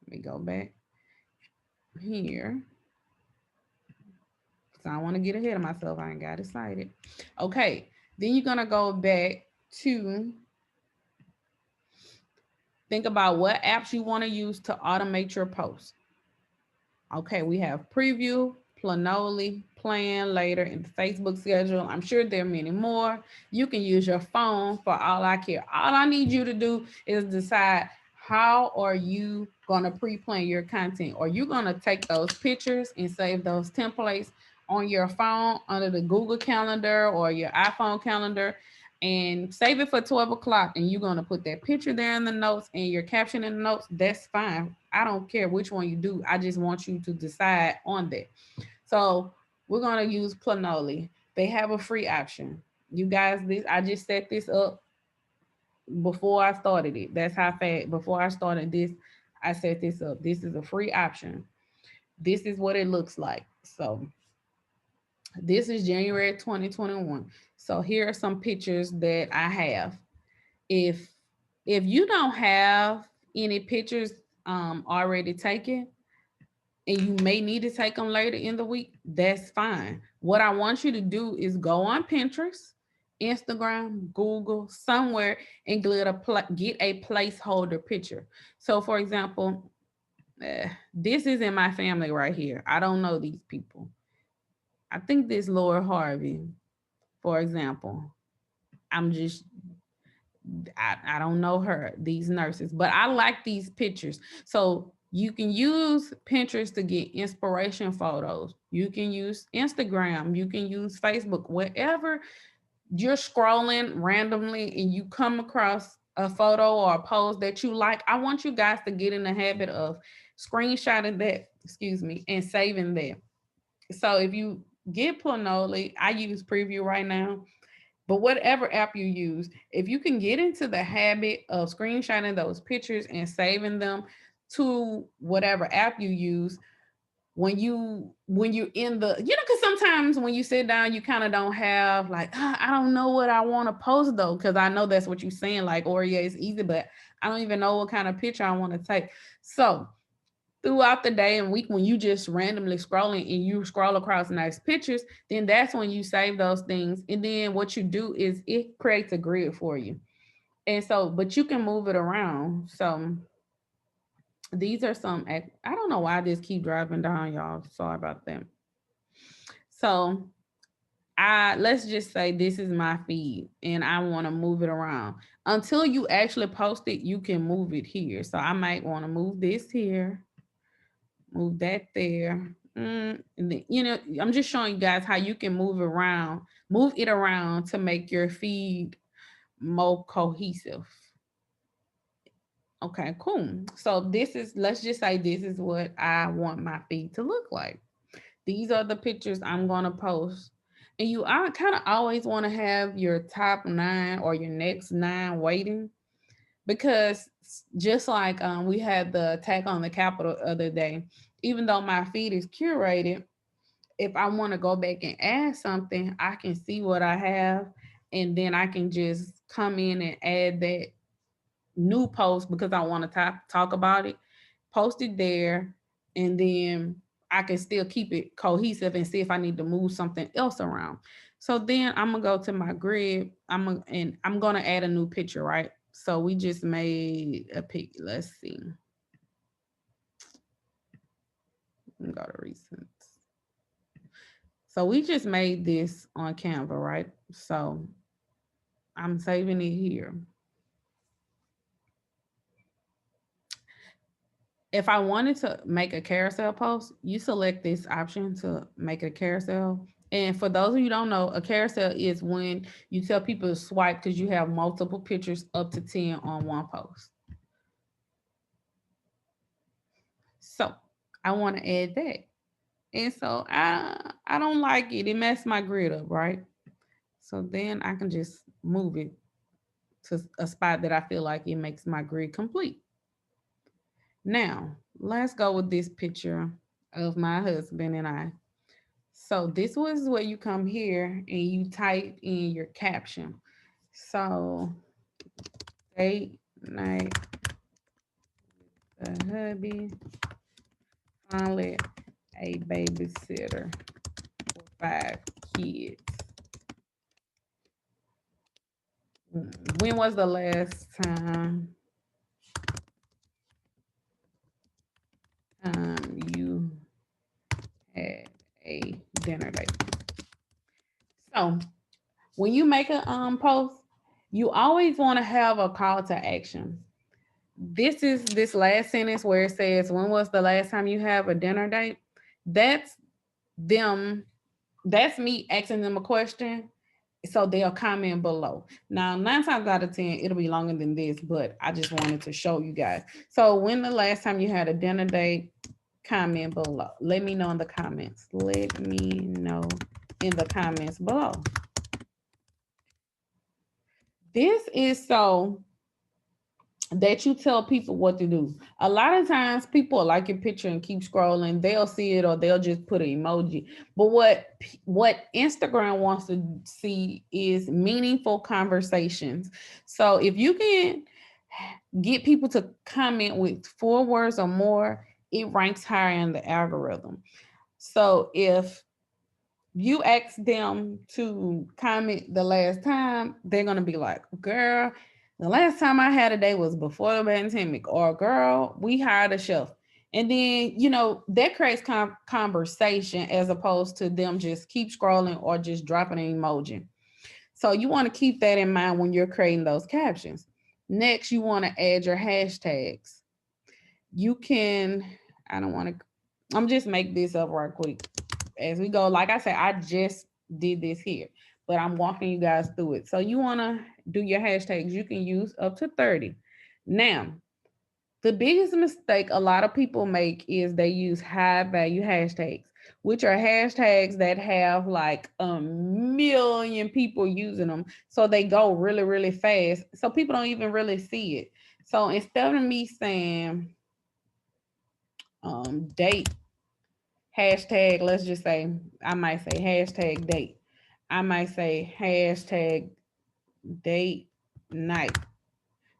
let me go back here. So I want to get ahead of myself. I ain't got excited. Okay. Then you're going to go back to think about what apps you want to use to automate your posts. Okay, we have Preview, Planoly, Plan Later, and the Facebook schedule. I'm sure there are many more. You can use your phone for all I care. All I need you to do is decide how are you going to pre-plan your content. Are you going to take those pictures and save those templates on your phone under the Google Calendar or your iPhone calendar and save it for 12 o'clock, and you're going to put that picture there in the notes and your caption in the notes? That's fine. I don't care which one you do. I just want you to decide on that. So we're going to use Planoly. They have a free option. You guys, I just set this up before I started it. That's how fast, before I started this, I set this up. This is a free option. This is what it looks like. So this is January 2021. So here are some pictures that I have. If you don't have any pictures already taken, and you may need to take them later in the week, that's fine. What I want you to do is go on Pinterest, Instagram, Google, somewhere, and get a placeholder picture. So for example, this is in my family right here. I don't know these people. I think this Lord Harvey, for example. I don't know her, these nurses, but I like these pictures. So you can use Pinterest to get inspiration photos. You can use Instagram. You can use Facebook, wherever you're scrolling randomly and you come across a photo or a post that you like. I want you guys to get in the habit of screenshotting that, excuse me, and saving that. So if you get Planoly, I use Preview right now. But whatever app you use, if you can get into the habit of screenshotting those pictures and saving them to whatever app you use, when you're in the, because sometimes when you sit down, you kind of don't have like, I don't know what I want to post though, because I know that's what you're saying, like, or yeah, it's easy, but I don't even know what kind of picture I want to take. So throughout the day and week, when you just randomly scrolling and you scroll across nice pictures, then that's when you save those things. And then what you do is it creates a grid for you. And so, but you can move it around. So these are some, I don't know why this keep driving down, y'all. Sorry about that. So let's just say this is my feed and I want to move it around. Until you actually post it, you can move it here. So I might want to move this here, move that there. And then, I'm just showing you guys how you can move it around to make your feed more cohesive. Okay, cool. So let's just say this is what I want my feed to look like. These are the pictures I'm going to post. And you kind of always want to have your top 9 or your next 9 waiting, because just like we had the attack on the Capitol the other day, even though my feed is curated, if I want to go back and add something, I can see what I have, and then I can just come in and add that new post because I want to talk about it, post it there, and then I can still keep it cohesive and see if I need to move something else around. So then I'm gonna go to my grid. I'm gonna add a new picture, right? So we just made a pic. Let's see. Go to recent. So we just made this on Canva, right? So I'm saving it here. If I wanted to make a carousel post, you select this option to make a carousel. And for those of you who don't know, a carousel is when you tell people to swipe because you have multiple pictures up to 10 on one post. So I want to add that. And so I don't like it. It messed my grid up, right? So then I can just move it to a spot that I feel like it makes my grid complete. Now, let's go with this picture of my husband and I. So this was where you come here and you type in your caption. So, date night with the hubby, finally a babysitter for 5 kids. When was the last time you had a dinner date? So when you make a post, you always want to have a call to action. This is this last sentence where it says, when was the last time you have a dinner date? That's them. That's me asking them a question, so they'll comment below. Now, 9 times out of 10, it'll be longer than this, but I just wanted to show you guys. So when the last time you had a dinner date, comment below. Let me know in the comments. Let me know in the comments below. This is so that you tell people what to do. A lot of times people like your picture and keep scrolling. They'll see it or they'll just put an emoji. But what Instagram wants to see is meaningful conversations. So if you can get people to comment with 4 words or more, it ranks higher in the algorithm. So if you ask them to comment the last time, they're going to be like, girl, the last time I had a date was before the pandemic, or girl, we hired a chef. And then, that creates conversation as opposed to them just keep scrolling or just dropping an emoji. So you want to keep that in mind when you're creating those captions. Next, you want to add your hashtags. You can, I don't want to, I'm just make this up right quick as we go. Like I said, I just did this here, but I'm walking you guys through it. So you want to do your hashtags. You can use up to 30. Now, the biggest mistake a lot of people make is they use high value hashtags, which are hashtags that have like a million people using them. So they go really, really fast. So people don't even really see it. So instead of me saying date, hashtag, let's just say, I might say hashtag date. I might say hashtag date night.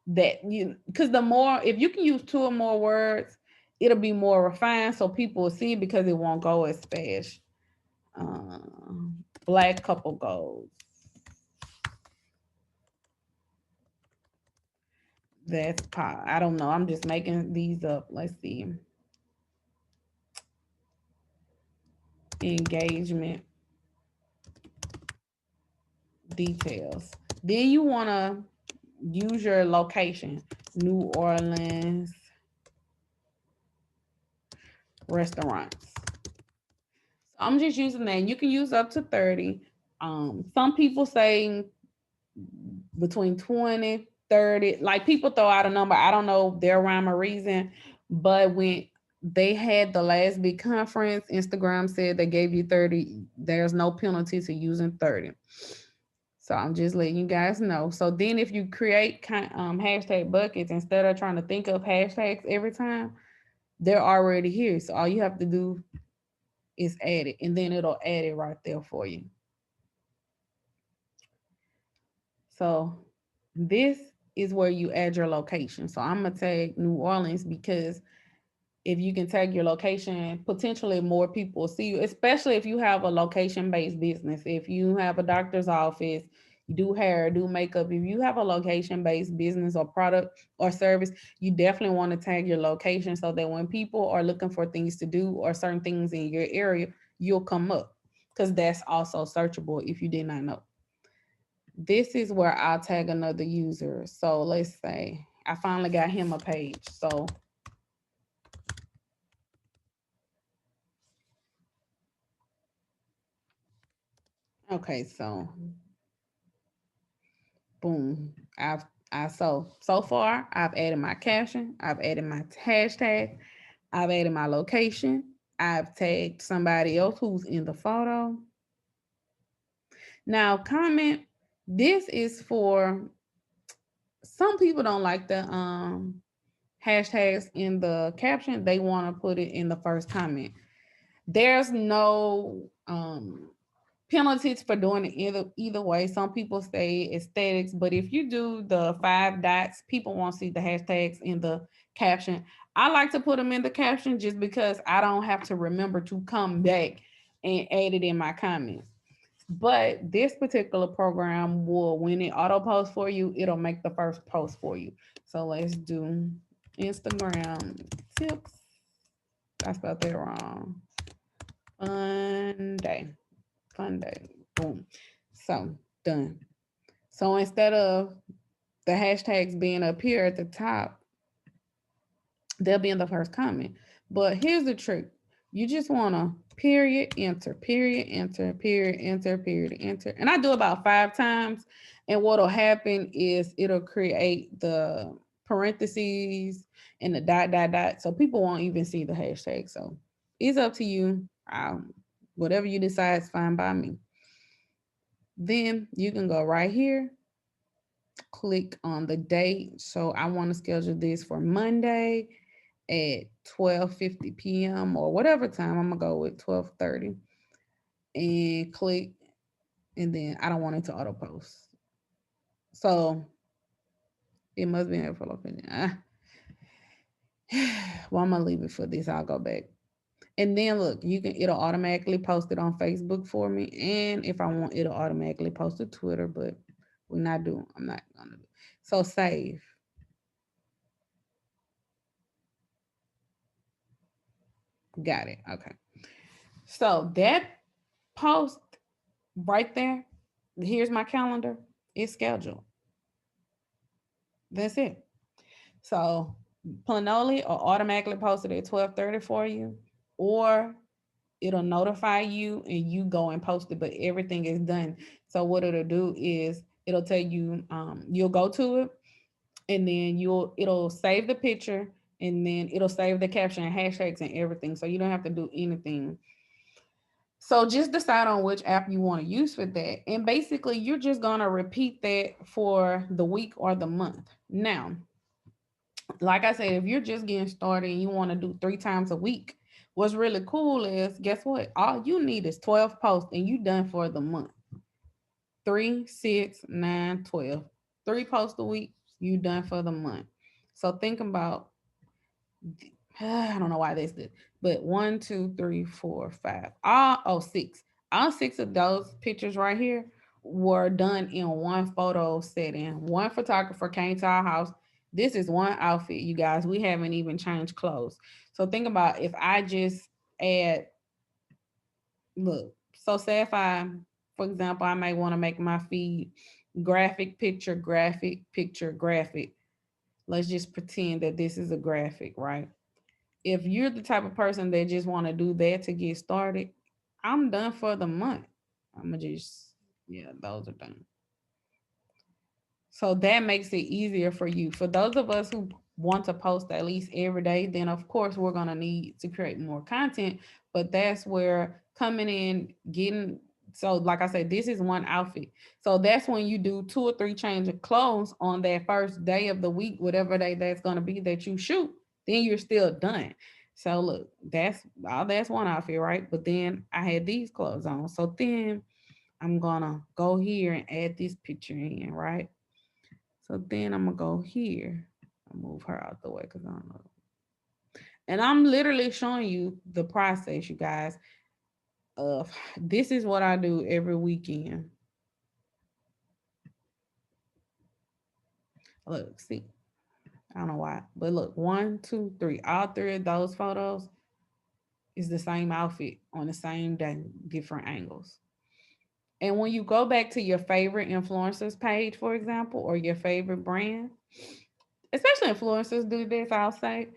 That you, because the more, if you can use 2 or more words, it'll be more refined so people will see it because it won't go as fast. Black couple goals. That's pop. I don't know. I'm just making these up. Let's see. Engagement details. Then you want to use your location. New Orleans restaurants. So I'm just using that. You can use up to 30. Some people say between 20, 30. Like people throw out a number. I don't know their rhyme or reason, but when they had the last big conference, Instagram said they gave you 30. There's no penalty to using 30. So I'm just letting you guys know. So then if you create hashtag buckets, instead of trying to think of hashtags every time, they're already here. So all you have to do is add it, and then it'll add it right there for you. So this is where you add your location. So I'm gonna tag New Orleans because if you can tag your location, potentially more people will see you, especially if you have a location-based business. If you have a doctor's office, you do hair, do makeup. If you have a location-based business or product or service, you definitely want to tag your location so that when people are looking for things to do or certain things in your area, you'll come up, because that's also searchable if you did not know. This is where I'll tag another user. So let's say I finally got him a page. So okay, so boom. So far I've added my caption, I've added my hashtag, I've added my location, I've tagged somebody else who's in the photo. Now comment, this is for some people don't like the hashtags in the caption. They want to put it in the first comment. There's no penalties for doing it either way. Some people say aesthetics, but if you do the 5 dots, people won't see the hashtags in the caption. I like to put them in the caption just because I don't have to remember to come back and add it in my comments. But this particular program will, when it auto posts for you, it'll make the first post for you. So let's do Instagram tips. I spelled that wrong. Fun day. Boom. So done. So instead of the hashtags being up here at the top, they'll be in the first comment. But here's the trick. You just want to period, enter, period, enter, period, enter, period, enter. And I do about 5 times. And what'll happen is it'll create the parentheses and the dot, dot, dot. So people won't even see the hashtag. So it's up to you. Whatever you decide is fine by me. Then you can go right here, click on the date. So I want to schedule this for Monday at 12:50 p.m. or whatever time. I'm gonna go with 12:30 and click, and then I don't want it to auto post. So it must be here for location. Well, I'm gonna leave it for this. I'll go back. And then look, it'll automatically post it on Facebook for me. And if I want, it'll automatically post to Twitter, but I'm not gonna do it. So save. Got it. Okay. So that post right there Here's my calendar. It's scheduled. That's it. So Planoly will automatically post it at 12:30 for you, or it'll notify you and you go and post it, but everything is done. So what it'll do is it'll tell you, you'll go to it, and then it'll save the picture, and then it'll save the caption and hashtags and everything. So you don't have to do anything. So just decide on which app you want to use for that. And basically you're just gonna repeat that for the week or the month. Now, like I said, if you're just getting started and you want to do 3 times a week, what's really cool is, guess what? All you need is 12 posts and you done for the month. 3, 6, 9, 12. 3 posts a week, you done for the month. So think about, I don't know why this did, but 1, 2, 3, 4, 5. Six. All 6 of those pictures right here were done in one photo setting. One photographer came to our house. This is one outfit, you guys. We haven't even changed clothes. So think about if I just add, look, so say if I, for example, I may want to make my feed graphic picture, graphic picture, graphic. Let's just pretend that this is a graphic, right? If you're the type of person that just want to do that to get started, I'm done for the month. I'm gonna just, yeah, those are done. So that makes it easier for you. For those of us who want to post at least every day, then of course we're gonna need to create more content. But that's where coming in, getting, so like I said, this is one outfit. So that's when you do 2 or 3 change of clothes on that first day of the week, whatever day that's gonna be that you shoot, then you're still done. So look, that's one outfit, right? But then I had these clothes on. So then I'm gonna go here and add this picture in, right? So then I'm gonna go here. I'll move her out the way because I don't know. And I'm literally showing you the process, you guys, of this is what I do every weekend. Look, see, I don't know why, but look, 1, 2, 3, all 3 of those photos is the same outfit on the same day, different angles. And when you go back to your favorite influencers page, for example, or your favorite brand, especially influencers do this, I'll say,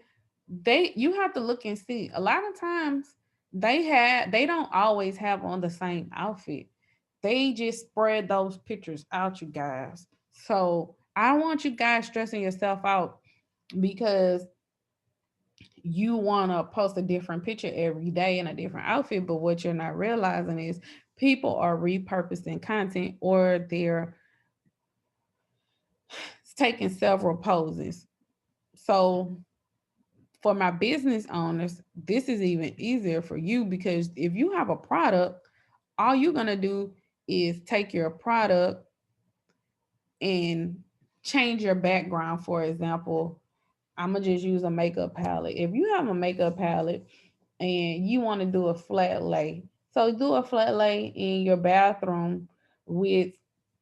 you have to look and see. A lot of times they don't always have on the same outfit. They just spread those pictures out, you guys. So I want you guys stressing yourself out because you want to post a different picture every day in a different outfit, but what you're not realizing is people are repurposing content, or they're taking several poses. So for my business owners, this is even easier for you because if you have a product, all you're going to do is take your product and change your background. For example, I'm going to just use a makeup palette. If you have a makeup palette and you want to do a flat lay, so do a flat lay in your bathroom with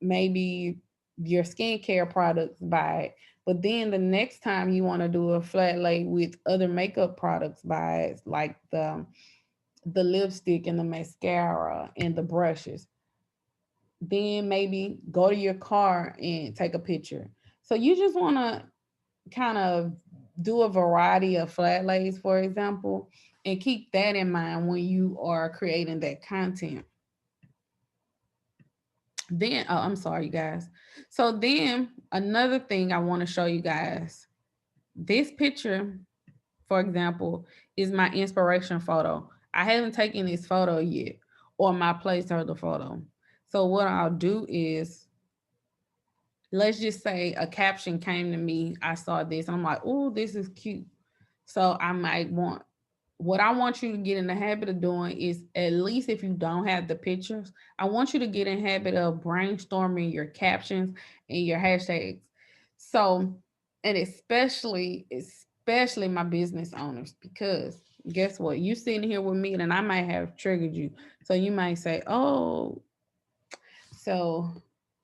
maybe your skincare products by it. But then the next time you want to do a flat lay with other makeup products by it, like the lipstick and the mascara and the brushes, then maybe go to your car and take a picture. So you just want to kind of do a variety of flat lays, for example, and keep that in mind when you are creating that content. Then, oh, I'm sorry, you guys. So then another thing I want to show you guys, this picture, for example, is my inspiration photo. I haven't taken this photo yet, or my placeholder photo. So what I'll do is, let's just say a caption came to me. I saw this. I'm like, oh, this is cute. So I might want, what I want you to get in the habit of doing is, at least if you don't have the pictures, I want you to get in the habit of brainstorming your captions and your hashtags. So, and especially my business owners, because guess what? You sitting here with me and I might have triggered you. So you might say, oh, so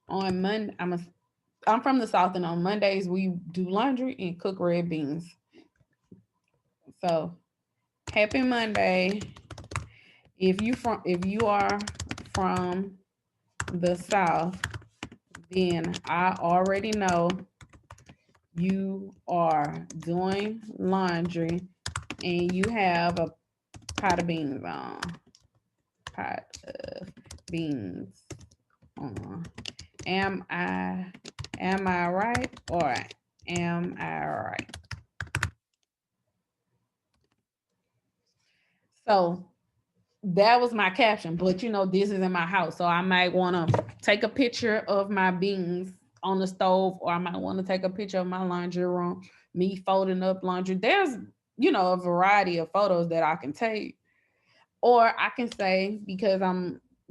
on Monday, I'm from the South, and on Mondays we do laundry and cook red beans. So happy Monday. If you are from the South, then I already know you are doing laundry and you have a pot of beans on. Pot of beans on. Am I right or am I right? So that was my caption, but you know, this is in my house. So I might want to take a picture of my beans on the stove, or I might want to take a picture of my laundry room, me folding up laundry. There's, you know, a variety of photos that I can take. Or I can say, because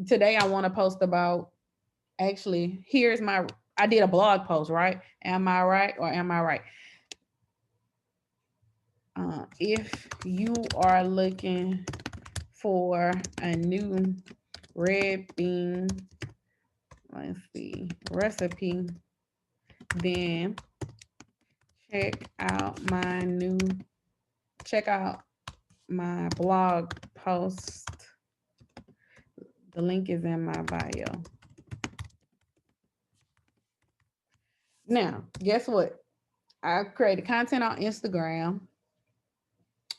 today I want to post about, actually, I did a blog post, right? Am I right or am I right? If you are looking for a new red bean, let's see, recipe, then check out my blog post. The link is in my bio. Now, guess what? I created content on Instagram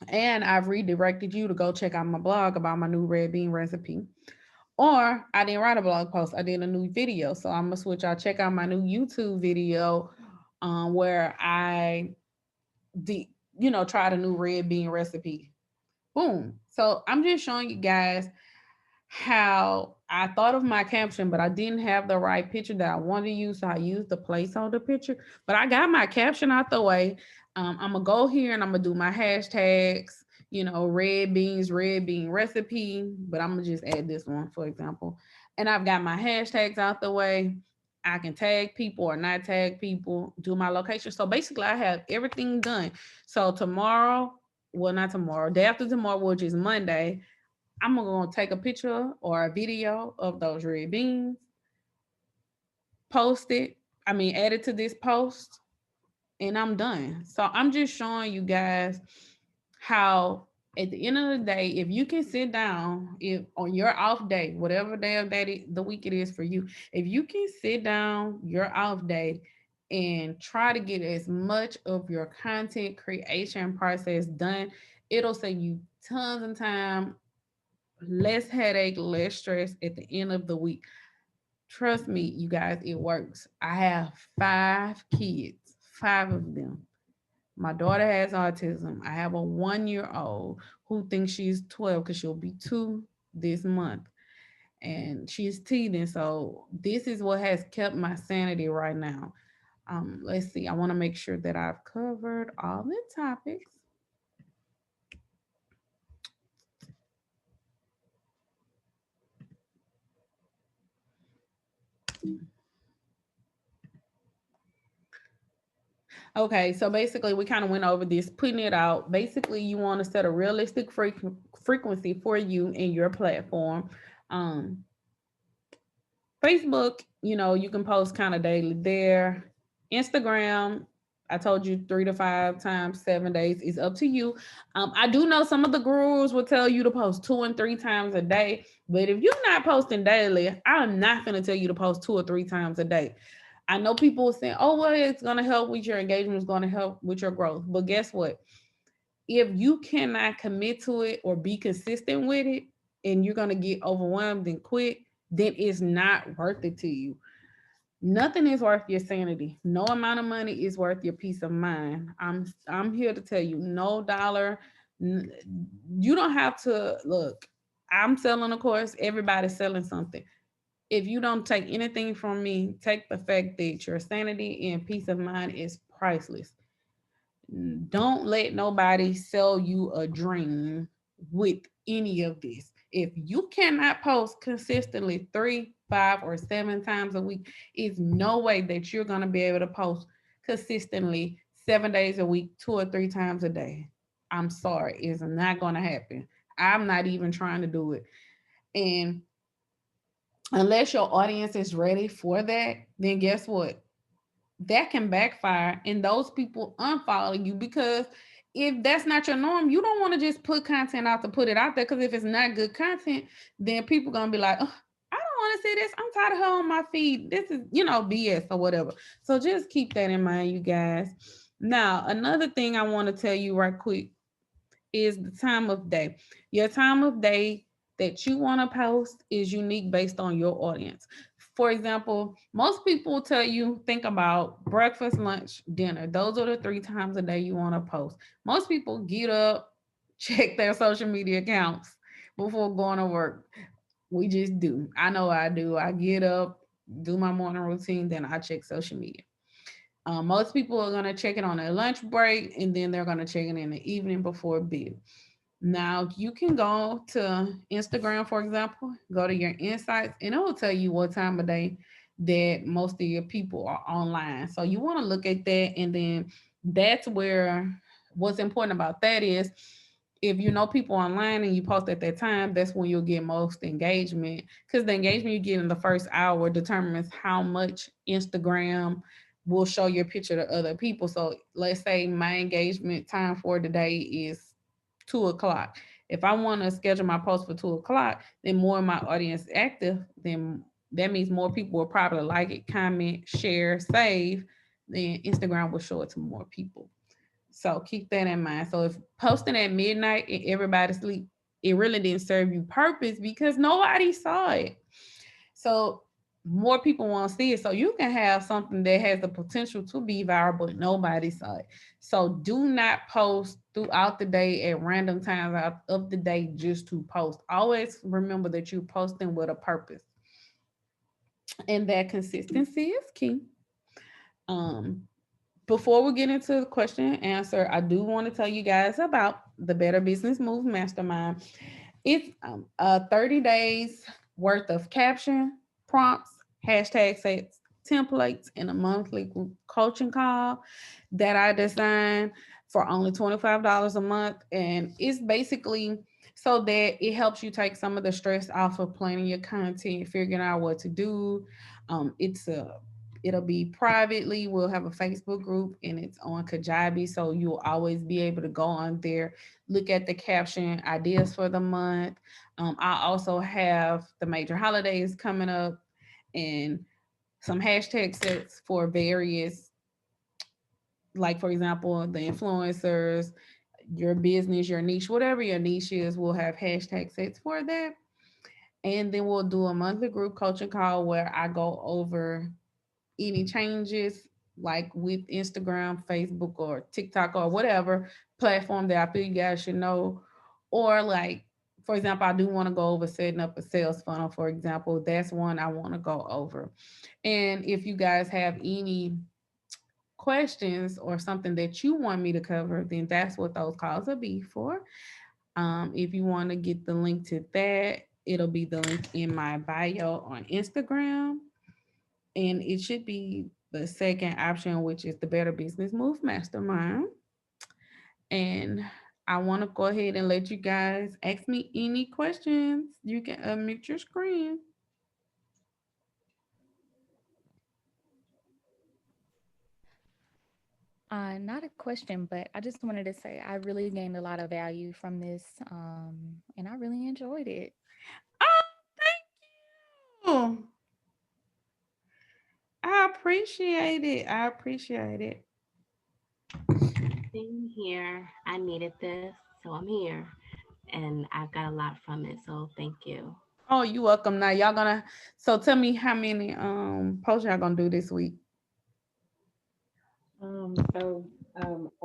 and I've redirected you to go check out my blog about my new red bean recipe. Or I didn't write a blog post, I did a new video. So I'm gonna switch out, check out my new YouTube video where I tried a new red bean recipe. Boom. So I'm just showing you guys how I thought of my caption, but I didn't have the right picture that I wanted to use. So I used the placeholder picture, but I got my caption out the way. I'm gonna go here and I'm gonna do my hashtags, red beans, red bean recipe, but I'm gonna just add this one, for example. And I've got my hashtags out the way. I can tag people or not tag people, do my location. So basically I have everything done. So tomorrow, well, not tomorrow, day after tomorrow, which is Monday, I'm gonna take a picture or a video of those red beans, add it to this post, and I'm done. So I'm just showing you guys how at the end of the day, if you can sit down, if on your off day, whatever day of the week it is for you, if you can sit down your off day and try to get as much of your content creation process done, it'll save you tons of time, less headache, less stress at the end of the week. Trust me, you guys, it works. I have 5 kids, 5 of them. My daughter has autism. I have a 1-year-old who thinks she's 12 because she'll be 2 this month. And she's teething. So this is what has kept my sanity right now. Let's see. I want to make sure that I've covered all the topics. Okay, so basically we kind of went over this, putting it out. Basically, you want to set a realistic frequency for you and your platform. Facebook, you can post kind of daily there. Instagram, I told you 3 to 5 times, 7 days is up to you. I do know some of the gurus will tell you to post 2 and 3 times a day, but if you're not posting daily, I'm not going to tell you to post 2 or 3 times a day. I know people saying, oh, well, it's going to help with your engagement, it's going to help with your growth. But guess what? If you cannot commit to it or be consistent with it, and you're going to get overwhelmed and quit, then it's not worth it to you. Nothing is worth your sanity. No amount of money is worth your peace of mind. I'm here to tell you, no dollar. You don't have to look. I'm selling a course. Everybody's selling something. If you don't take anything from me, take the fact that your sanity and peace of mind is priceless. Don't let nobody sell you a dream with any of this. If you cannot post consistently 3, 5, or 7 times a week, it's no way that you're going to be able to post consistently 7 days a week, 2 or 3 times a day. I'm sorry, it's not going to happen. I'm not even trying to do it. And unless your audience is ready for that, then guess what? That can backfire and those people unfollow you, because if that's not your norm, you don't want to just put content out to put it out there, because if it's not good content, then people gonna be like, oh, I don't want to see this. I'm tired of her on my feed. This is, BS or whatever. So just keep that in mind, you guys. Now, another thing I want to tell you right quick is the time of day. Your time of day that you want to post is unique based on your audience. For example, most people tell you think about breakfast, lunch, dinner. Those are the 3 times a day you want to post. Most people get up, check their social media accounts before going to work. We just do. I know I do. I get up, do my morning routine, then I check social media. Most people are going to check it on their lunch break, and then they're going to check it in the evening before bed. Now, you can go to Instagram, for example, go to your insights, and it will tell you what time of day that most of your people are online. So you want to look at that, and then that's where what's important about that is if you know people online and you post at that time, that's when you'll get most engagement, because the engagement you get in the first hour determines how much Instagram will show your picture to other people. So let's say my engagement time for today is 2 o'clock. If I want to schedule my post for 2 o'clock, then more of my audience active, then that means more people will probably like it, comment, share, save. Then Instagram will show it to more people. So keep that in mind. So if posting at midnight and everybody sleep, it really didn't serve you purpose because nobody saw it. So more people want to see it. So you can have something that has the potential to be viral, but nobody saw it. So do not post throughout the day at random times out of the day just to post. Always remember that you're posting with a purpose. And that consistency is key. Um, Before we get into the question and answer, I do want to tell you guys about the Better Business Move Mastermind. It's 30 days worth of caption, prompts, hashtag sets, templates, and a monthly group coaching call that I designed for only $25 a month. And it's basically so that it helps you take some of the stress off of planning your content, figuring out what to do. It'll be privately. We'll have a Facebook group and it's on Kajabi. So you'll always be able to go on there, look at the caption ideas for the month. I also have the major holidays coming up and some hashtag sets for various, like for example, the influencers, your business, your niche, whatever your niche is, we'll have hashtag sets for that. And then we'll do a monthly group coaching call where I go over any changes like with Instagram, Facebook, or TikTok, or whatever platform that I feel you guys should know. Or like, for example, I do want to go over setting up a sales funnel, for example. That's one I want to go over. And if you guys have any questions or something that you want me to cover, then that's what those calls will be for. If you want to get the link to that, it'll be the link in my bio on Instagram. And it should be the second option, which is the Better Business Move Mastermind. And I want to go ahead and let you guys ask me any questions. You can unmute your screen. Not a question, but I just wanted to say I really gained a lot of value from this, and I really enjoyed it. Oh, thank you. I appreciate it. I appreciate it. Same here. I needed this, so I'm here. And I've got a lot from it, so thank you. Oh, you welcome. Now y'all gonna so tell me how many posts y'all gonna do this week. I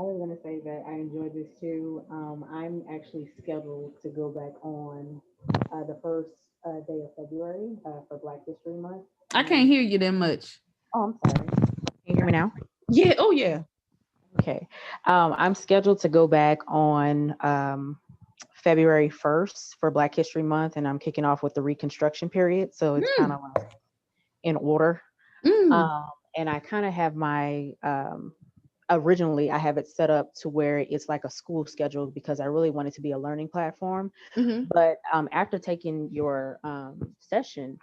was going to say that I enjoyed this too. I'm actually scheduled to go back on the first day of February for Black History Month. I can't hear you that much. Oh, I'm sorry. Can you hear me now? Yeah, oh yeah. Okay. I'm scheduled to go back on February 1st for Black History Month, and I'm kicking off with the Reconstruction period. So it's kind of like in order. And I kind of have my originally I have it set up to where it's like a school schedule because I really want it to be a learning platform. But after taking your session,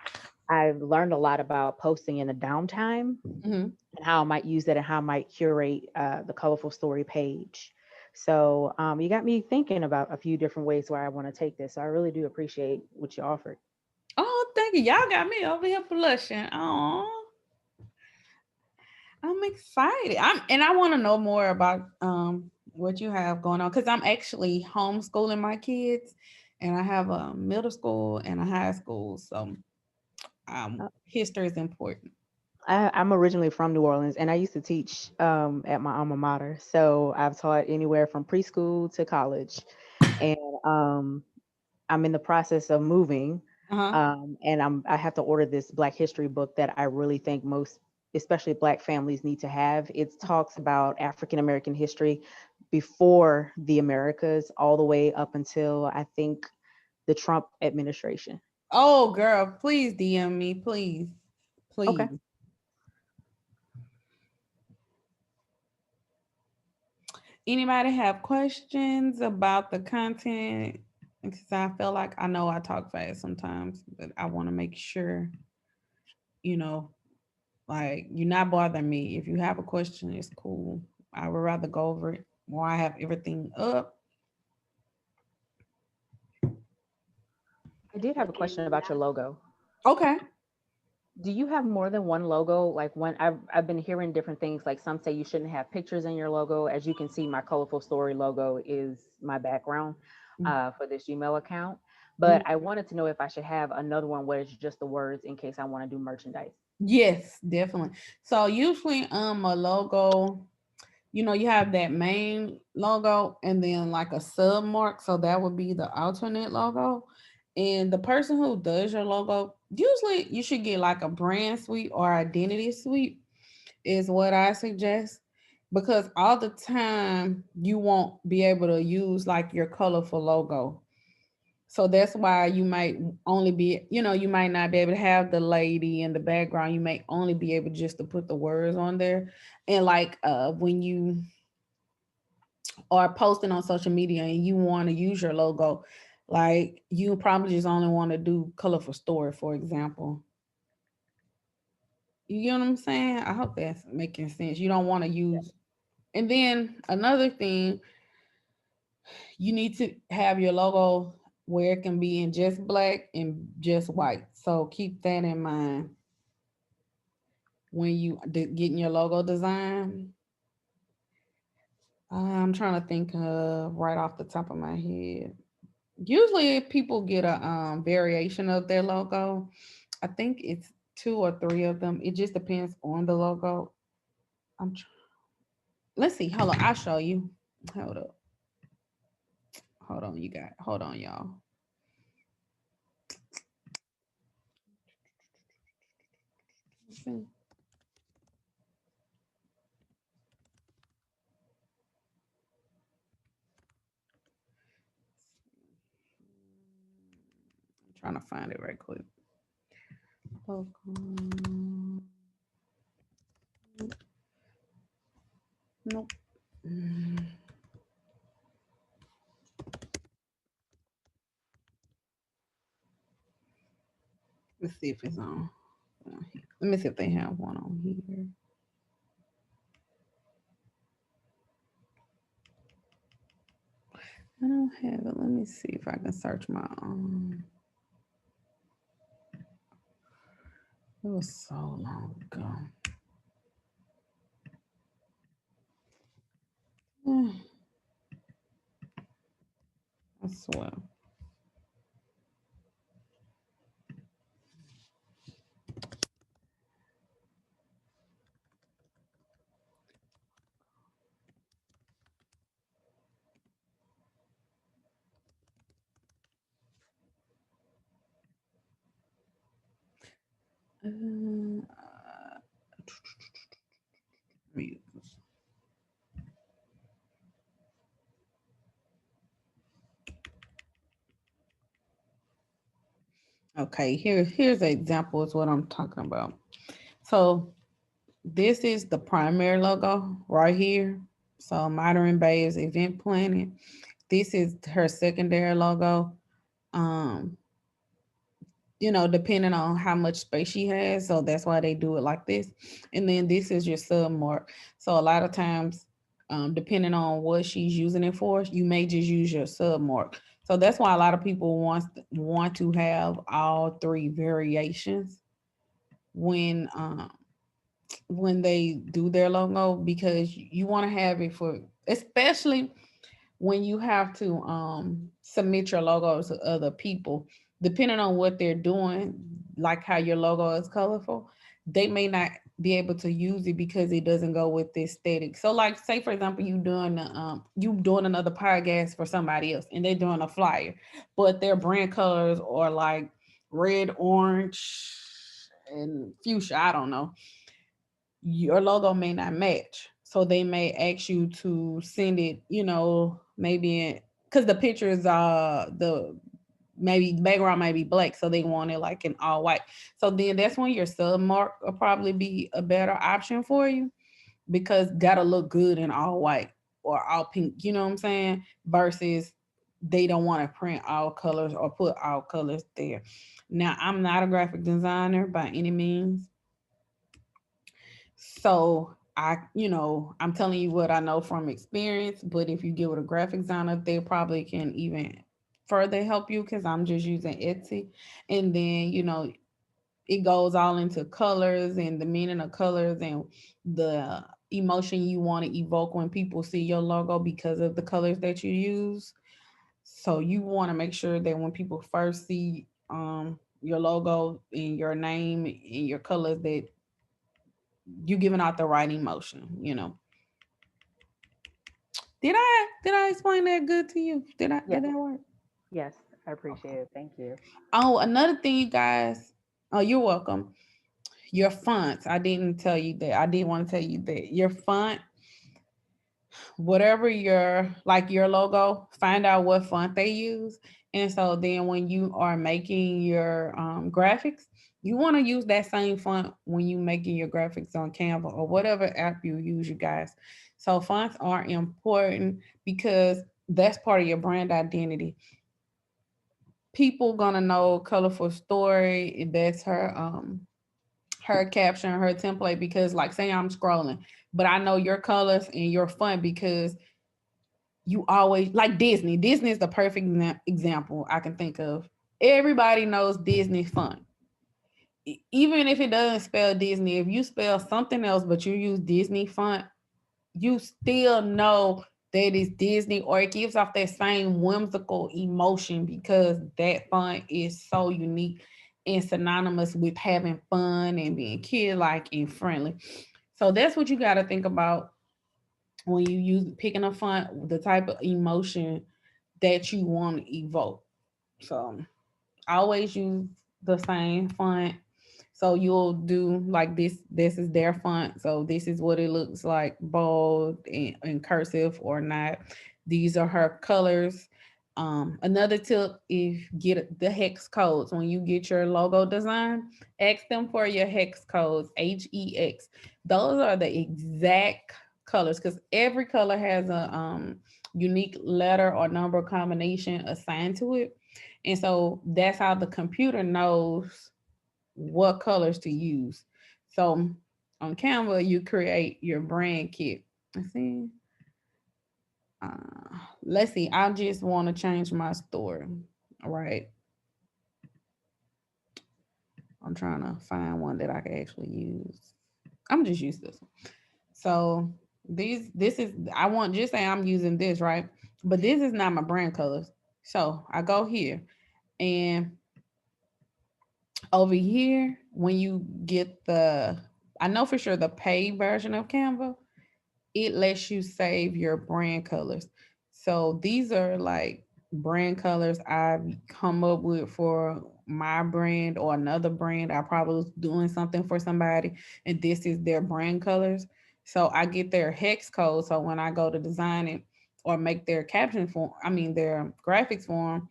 I've learned a lot about posting in the downtime and how I might use that and how I might curate the colorful story page. So you got me thinking about a few different ways where I want to take this. So I really do appreciate what you offered. Oh, thank you. Y'all got me over here blushing. Oh, I'm excited. I want to know more about what you have going on because I'm actually homeschooling my kids, and I have a middle school and a high school, so Uh, history is important. I'm originally from New Orleans, and I used to teach at my alma mater. So I've taught anywhere from preschool to college, and I'm in the process of moving, Uh-huh. and I have to order this Black History book that I really think most, especially Black families, need to have. It talks about African American history before the Americas, all the way up until I think the Trump administration. Oh, girl, please DM me, please, Okay. please. Anybody have questions about the content? Because I feel like I know I talk fast sometimes, but I want to make sure, you know, like you're not bothering me. If you have a question, it's cool. I would rather go over it while I have everything up. I did have a question about your logo. Okay. Do you have more than one logo? Like one, I've been hearing different things. Like some say you shouldn't have pictures in your logo. As you can see, my colorful story logo is my background for this Gmail account. But Mhm. I wanted to know if I should have another one where it's just the words in case I want to do merchandise. Yes, definitely. So usually a logo, you have that main logo and then like a sub mark. So that would be the alternate logo. And the person who does your logo, usually you should get like a brand suite or identity suite, is what I suggest. Because all the time you won't be able to use like your colorful logo. So that's why you might only be, you might not be able to have the lady in the background. You may only be able just to put the words on there. And like when you are posting on social media and you want to use your logo, like you probably just only want to do colorful story, for example. You get what I'm saying? I hope that's making sense. You don't want to use, and then another thing, you need to have your logo where it can be in just black and just white. So keep that in mind when you getting your logo design. I'm trying to think of right off the top of my head. Usually people get a variation of their logo. I think it's two or three of them. It just depends on the logo. I'm tr- Let's see. Hold on, I'll show you. Hold up. Hold on, y'all. Okay. I'm trying to find it right quick. Logo. Nope. Let's see if it's on here. Let me see if they have one on here. I don't have it. Let me see if I can search my own. It was so long ago. I swear. Uh, okay, here's an example is what I'm talking about. So this is the primary logo right here. So Modern Bay is event planning. This is her secondary logo. Um, depending on how much space she has. So that's why they do it like this. And then this is your sub mark. So a lot of times, depending on what she's using it for, you may just use your sub mark. So So that's why a lot of people want to have all three variations when they do their logo, because you want to have it for, especially when you have to submit your logos to other people, depending on what they're doing, like how your logo is colorful, they may not be able to use it because it doesn't go with the aesthetic. So like say for example, you doing another podcast for somebody else and they're doing a flyer, but their brand colors are like red, orange, and fuchsia, I don't know, your logo may not match. So they may ask you to send it, maybe because the pictures the maybe background may be black, so they want it like in all white. So then that's when your sub mark will probably be a better option for you, because gotta look good in all white or all pink, you know what I'm saying? Versus they don't want to print all colors or put all colors there. Now, I'm not a graphic designer by any means, so I'm telling you what I know from experience, but if you get with a graphic designer, they probably can even further help you, because I'm just using Etsy. And then, it goes all into colors and the meaning of colors and the emotion you want to evoke when people see your logo because of the colors that you use. So you want to make sure that when people first see your logo and your name and your colors, that you giving out the right emotion. Did I explain that good to you? Did Yes. that work? Yes. I Okay. appreciate it. Thank you. Oh, another thing, you guys. Oh, you're welcome. Your fonts. I didn't tell you that. I did want to tell you that your font, whatever your logo, find out what font they use. And so then when you are making your graphics, you want to use that same font when you making your graphics on Canva or whatever app you use, you guys. So fonts are important because that's part of your brand identity. People gonna know Colorful Story. That's her caption, her template, because like say I'm scrolling, but I know your colors and your font because you always like Disney. Disney is the perfect example I can think of. Everybody knows Disney font. Even if it doesn't spell Disney, if you spell something else but you use Disney font, you still know that it's Disney, or it gives off that same whimsical emotion because that font is so unique and synonymous with having fun and being kid-like and friendly. So that's what you got to think about when you use picking a font, the type of emotion that you want to evoke. So I always use the same font. So you'll do like this. This is their font. So this is what it looks like, bold and cursive or not. These are her colors. Another tip, if get the hex codes when you get your logo design, ask them for your hex codes, HEX. Those are the exact colors because every color has a unique letter or number combination assigned to it. And so that's how the computer knows what colors to use. So on Canva, you create your brand kit. Let's see. Let's see. I just want to change my store. All right. I'm trying to find one that I can actually use. I'm just use this one. So this is, I want just say I'm using this, right? But this is not my brand colors. So I go here and over here, when you get I know for sure the paid version of Canva, it lets you save your brand colors. So these are like brand colors I've come up with for my brand or another brand. I probably was doing something for somebody, and this is their brand colors. So I get their hex code. So when I go to design it or make their caption form, I mean their graphics form,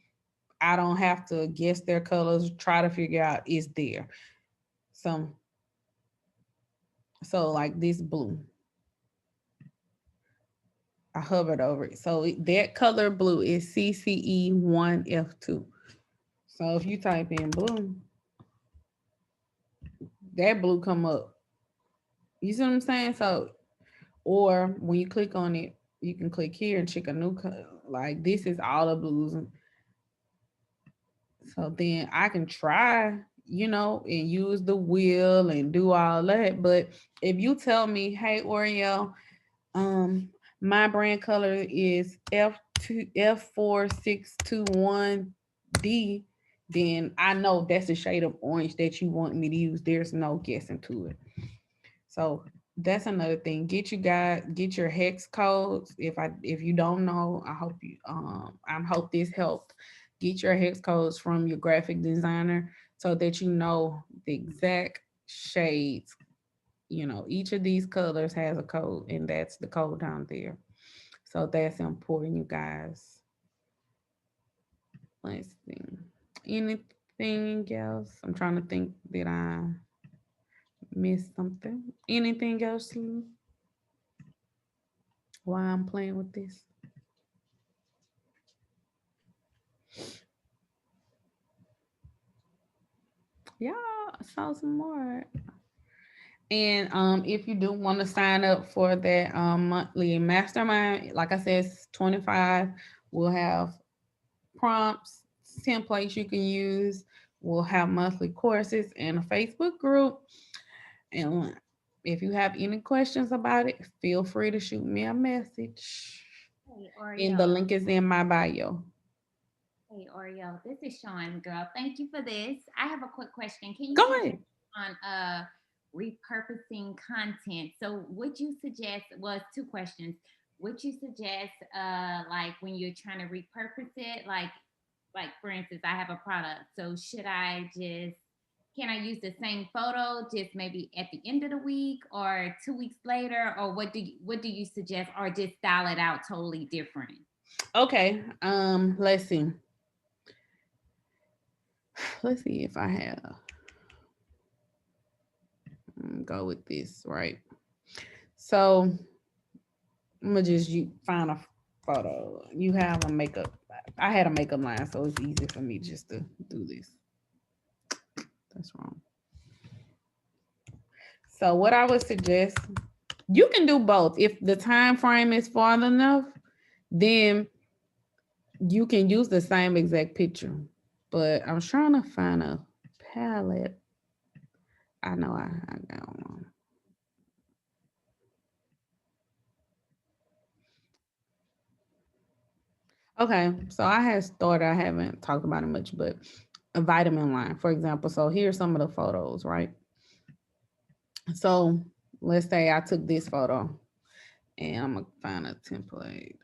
I don't have to guess their colors, try to figure out is there. So like this blue, I hovered over it. So that color blue is CCE1F2. So if you type in blue, that blue come up. You see what I'm saying? So, or when you click on it, you can click here and check a new color. Like this is all the blues So then I can try, you know, and use the wheel and do all that. But if you tell me, hey, Oriel, um, my brand color is F4621D, then I know that's the shade of orange that you want me to use. There's no guessing to it. So that's another thing. Get your hex codes. If you don't know, I hope this helped. Get your hex codes from your graphic designer so that you know the exact shades. You know, each of these colors has a code, and that's the code down there. So that's important, you guys. Let's see. Anything else? I'm trying to think that I missed something. Anything else, Lou? Why I'm playing with this? Yeah, I saw some more. And if you do want to sign up for that monthly mastermind, like I said, it's 25. We'll have prompts, templates you can use. We'll have monthly courses and a Facebook group. And if you have any questions about it, feel free to shoot me a message. Hey, And the Oreo. link is in my bio. Hey, Oreo. This is Sean, girl. Thank you for this. I have a quick question. Can you Go suggest ahead. on repurposing content? So would you suggest, well, it's two questions. Would you suggest like when you're trying to repurpose it, like for instance, I have a product. So should I just can I use the same photo just maybe at the end of the week or 2 weeks later? Or what do you suggest, or just style it out totally different? Okay. Let's see. Let's see if I have go with this, right? So I'm gonna just find a photo. You have a makeup. I had a makeup line, so it's easy for me just to do this. That's wrong. So what I would suggest, you can do both. If the time frame is far enough, then you can use the same exact picture. But I'm trying to find a palette. I know I got one. Okay, so I had started, I haven't talked about it much, but a vitamin line, for example. So here's some of the photos, right? So let's say I took this photo and I'm gonna find a template.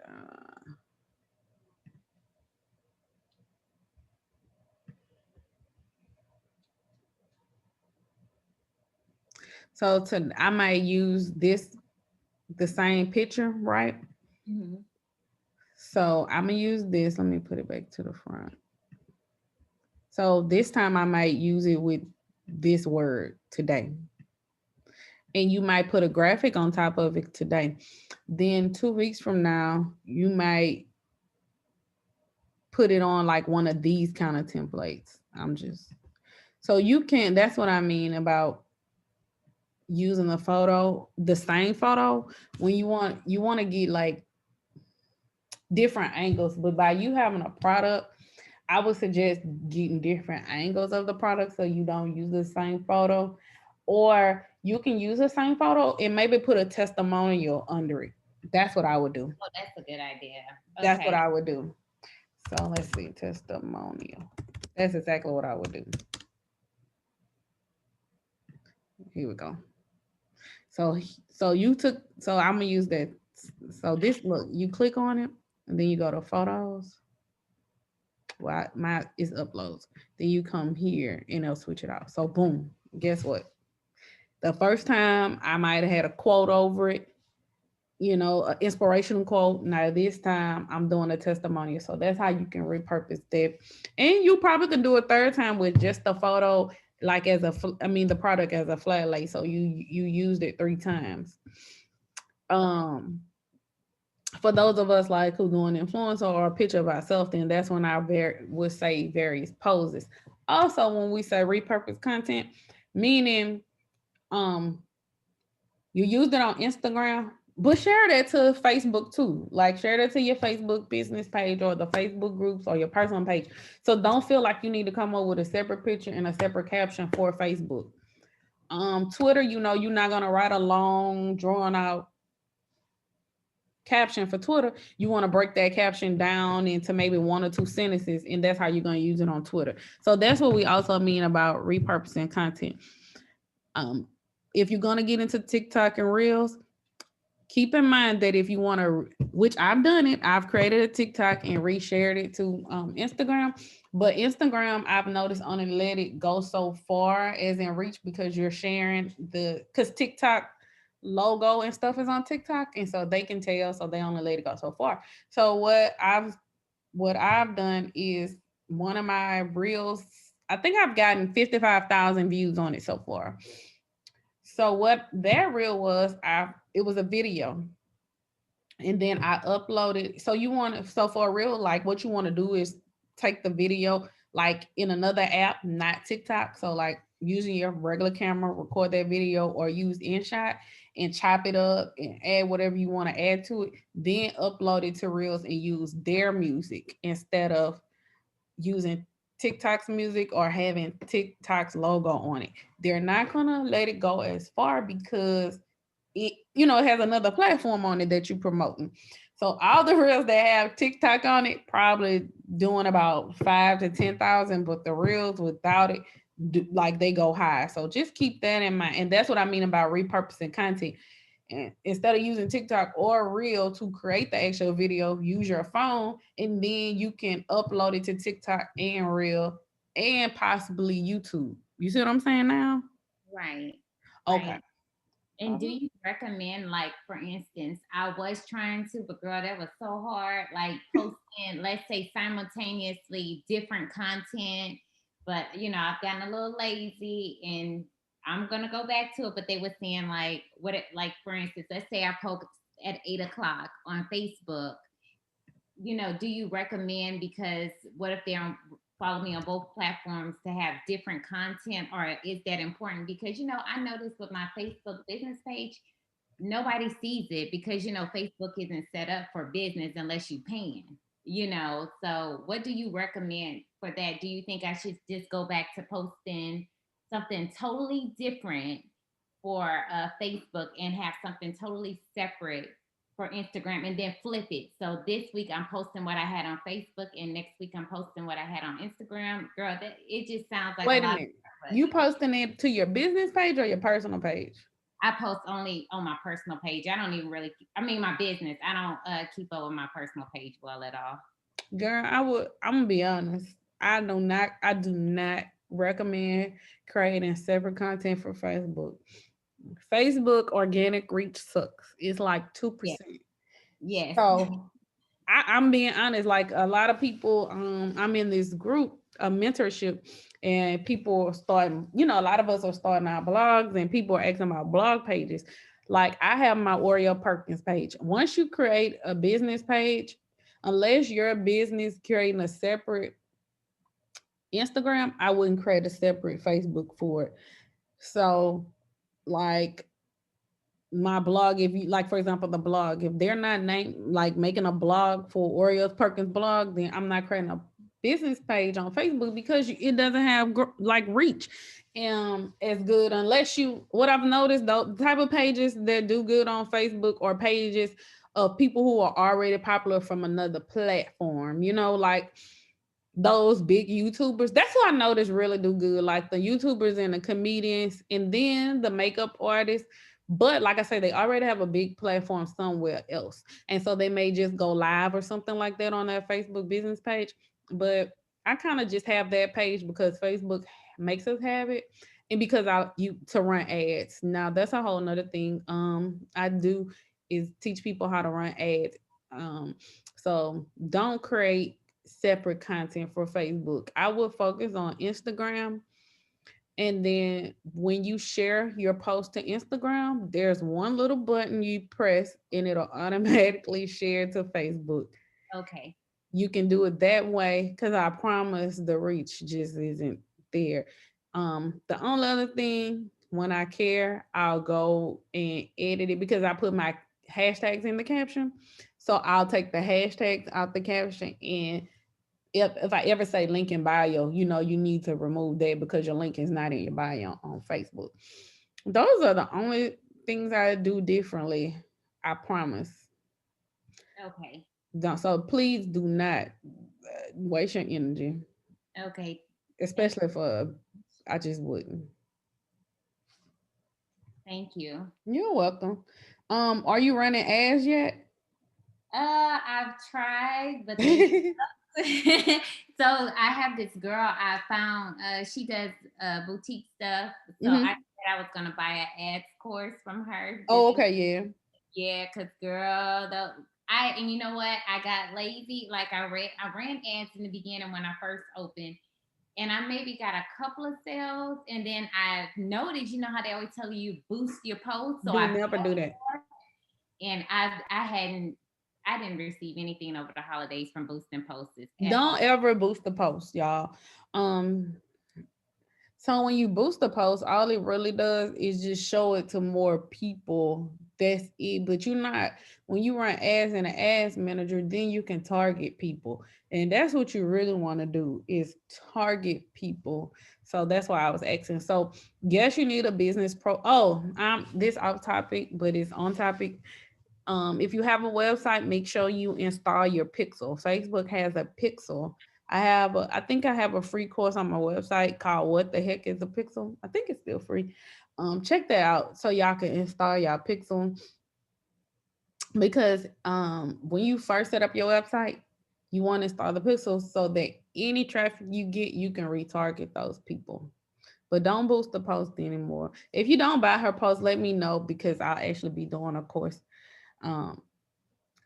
So I might use the same picture, right? Mhm. So I'm gonna use this. Let me put it back to the front. So this time I might use it with this word today. And you might put a graphic on top of it today. Then 2 weeks from now, you might put it on like one of these kind of templates. So you can, that's what I mean about using the photo, the same photo, when you want to get like different angles, but by you having a product, I would suggest getting different angles of the product so you don't use the same photo. Or you can use the same photo and maybe put a testimonial under it. That's what I would do. Oh, that's a good idea. That's what Okay. I would do. So let's see, testimonial. That's exactly what I would do. Here we go. So so I'm gonna use that. So this look, you click on it and then you go to photos. Well, my is uploads. Then you come here and it'll switch it out. So boom, guess what? The first time I might have had a quote over it, you know, an inspirational quote. Now this time I'm doing a testimonial. So that's how you can repurpose that. And you probably can do a third time with just the photo, like the product as a flat lay. So you used it 3 times. Um, for those of us like who doing influencer or a picture of ourselves, then that's when I would say various poses. Also, when we say repurpose content, meaning you used it on Instagram, But share that to Facebook too. Like share that to your Facebook business page or the Facebook groups or your personal page. So don't feel like you need to come up with a separate picture and a separate caption for Facebook. Twitter, you know, you're not gonna write a long, drawn out caption for Twitter. You want to break that caption down into maybe one or two sentences, and that's how you're gonna use it on Twitter. So that's what we also mean about repurposing content. Um, if you're gonna get into TikTok and Reels, keep in mind that if you want to, which I've done it, I've created a TikTok and reshared it to Instagram. But Instagram, I've noticed only let it go so far as in reach because you're sharing because TikTok logo and stuff is on TikTok, and so they can tell, so they only let it go so far. So what I've done is one of my reels. I think I've gotten 55,000 views on it so far. So what that reel was, it was a video, and then I uploaded. So you want to, so for a reel, like what you want to do is take the video like in another app, not TikTok. So like using your regular camera, record that video, or use InShot and chop it up and add whatever you want to add to it. Then upload it to Reels and use their music instead of using TikTok's music or having TikTok's logo on it. They're not gonna let it go as far because it has another platform on it that you're promoting. So all the reels that have TikTok on it probably doing about 5 to 10,000, but the reels without it, like they go high. So just keep that in mind, and that's what I mean about repurposing content. And instead of using TikTok or Reel to create the actual video, use your phone, and then you can upload it to TikTok and Reel and possibly YouTube. You see what I'm saying now? Right. Okay. Right. And do you recommend, like, for instance, I was trying to, but girl, that was so hard, like posting, let's say simultaneously different content, but I've gotten a little lazy and I'm gonna go back to it. But they were saying like like for instance, let's say I post at 8 o'clock on Facebook, do you recommend, because what if they don't follow me on both platforms, to have different content, or is that important? Because I noticed with my Facebook business page, nobody sees it because Facebook isn't set up for business unless you paying. So what do you recommend for that? Do you think I should just go back to posting something totally different for Facebook and have something totally separate for Instagram, and then flip it? So this week I'm posting what I had on Facebook, and next week I'm posting what I had on Instagram. Girl, that it just sounds like Wait a a lot. minute. You posting it to your business page or your personal page? I post only on my personal page. I don't even really, I mean, my business. I don't keep up with my personal page well at all. Girl, I'm gonna be honest. I do not recommend creating separate content for Facebook. Facebook organic reach sucks. It's like 2%. Yes. So I'm being honest, like a lot of people, I'm in this group, a mentorship, and people are starting, a lot of us are starting our blogs, and people are asking about blog pages. Like I have my Oreo Perkins page. Once you create a business page, unless your business creating a separate Instagram, I wouldn't create a separate Facebook for it. So like my blog, if you like, for example, the blog, if they're not like making a blog for Oreo Perkins blog, then I'm not creating a business page on Facebook because it doesn't have like reach as good, unless what I've noticed though, the type of pages that do good on Facebook or pages of people who are already popular from another platform, like those big YouTubers. That's who I noticed really do good, like the YouTubers and the comedians, and then the makeup artists. But like I say, they already have a big platform somewhere else. And so they may just go live or something like that on their Facebook business page. But I kind of just have that page because Facebook makes us have it. And because to run ads. Now that's a whole nother thing. I do is teach people how to run ads. So don't create separate content for Facebook. I would focus on Instagram, and then when you share your post to Instagram, there's one little button you press and it'll automatically share to Facebook. Okay. You can do it that way because I promise the reach just isn't there. The only other thing, when I care, I'll go and edit it because hashtags in the caption. So I'll take the hashtags out the caption, and if I ever say link in bio, you know, you need to remove that because your link is not in your bio on Facebook. Those are the only things I do differently. I promise. Okay. So please do not waste your energy, Okay. especially for, I just wouldn't. Thank you. You're welcome. Are you running ads yet? I've tried, but they so I have this girl I found. She does boutique stuff. So I said I was gonna buy an ads course from her. Oh, okay, yeah. Yeah, cause girl, and you know what? I got lazy. Like I ran ads in the beginning when I first opened, and I maybe got a couple of sales, and then I noticed, you know how they always tell you boost your post. So I never do that. And I didn't receive anything over the holidays from boosting posts. Don't ever boost the post, y'all. So when you boost the post, all it really does is just show it to more people. That's it. But you're not, when you run ads in an ads manager, then you can target people. And that's what you really want to do, is target people. So that's why I was asking. So yes, you need a business pro. Oh, this off topic, but it's on topic. If you have a website, make sure you install your pixel. Facebook has a pixel. I think I have a free course on my website called What the Heck is a Pixel? I think it's still free. Check that out so y'all can install y'all pixel, because when you first set up your website, you want to install the pixel so that any traffic you get, you can retarget those people. But don't boost the post anymore. If you don't buy her post, let me know, because I'll actually be doing a course. So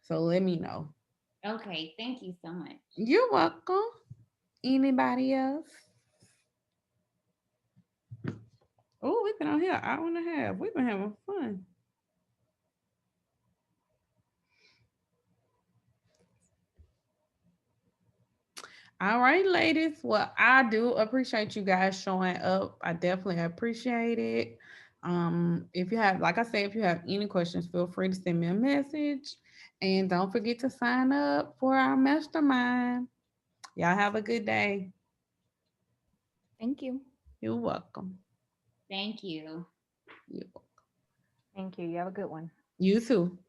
let me know. Okay, thank you so much. You're welcome. Anybody else? Oh, we've been on here an hour and a half. We've been having fun. All right, ladies. Well, I do appreciate you guys showing up. I definitely appreciate it. If you have, like I said, if you have any questions, feel free to send me a message. And don't forget to sign up for our mastermind. Y'all have a good day. Thank you. You're welcome. Thank you. You're welcome. Thank you. You have a good one. You too.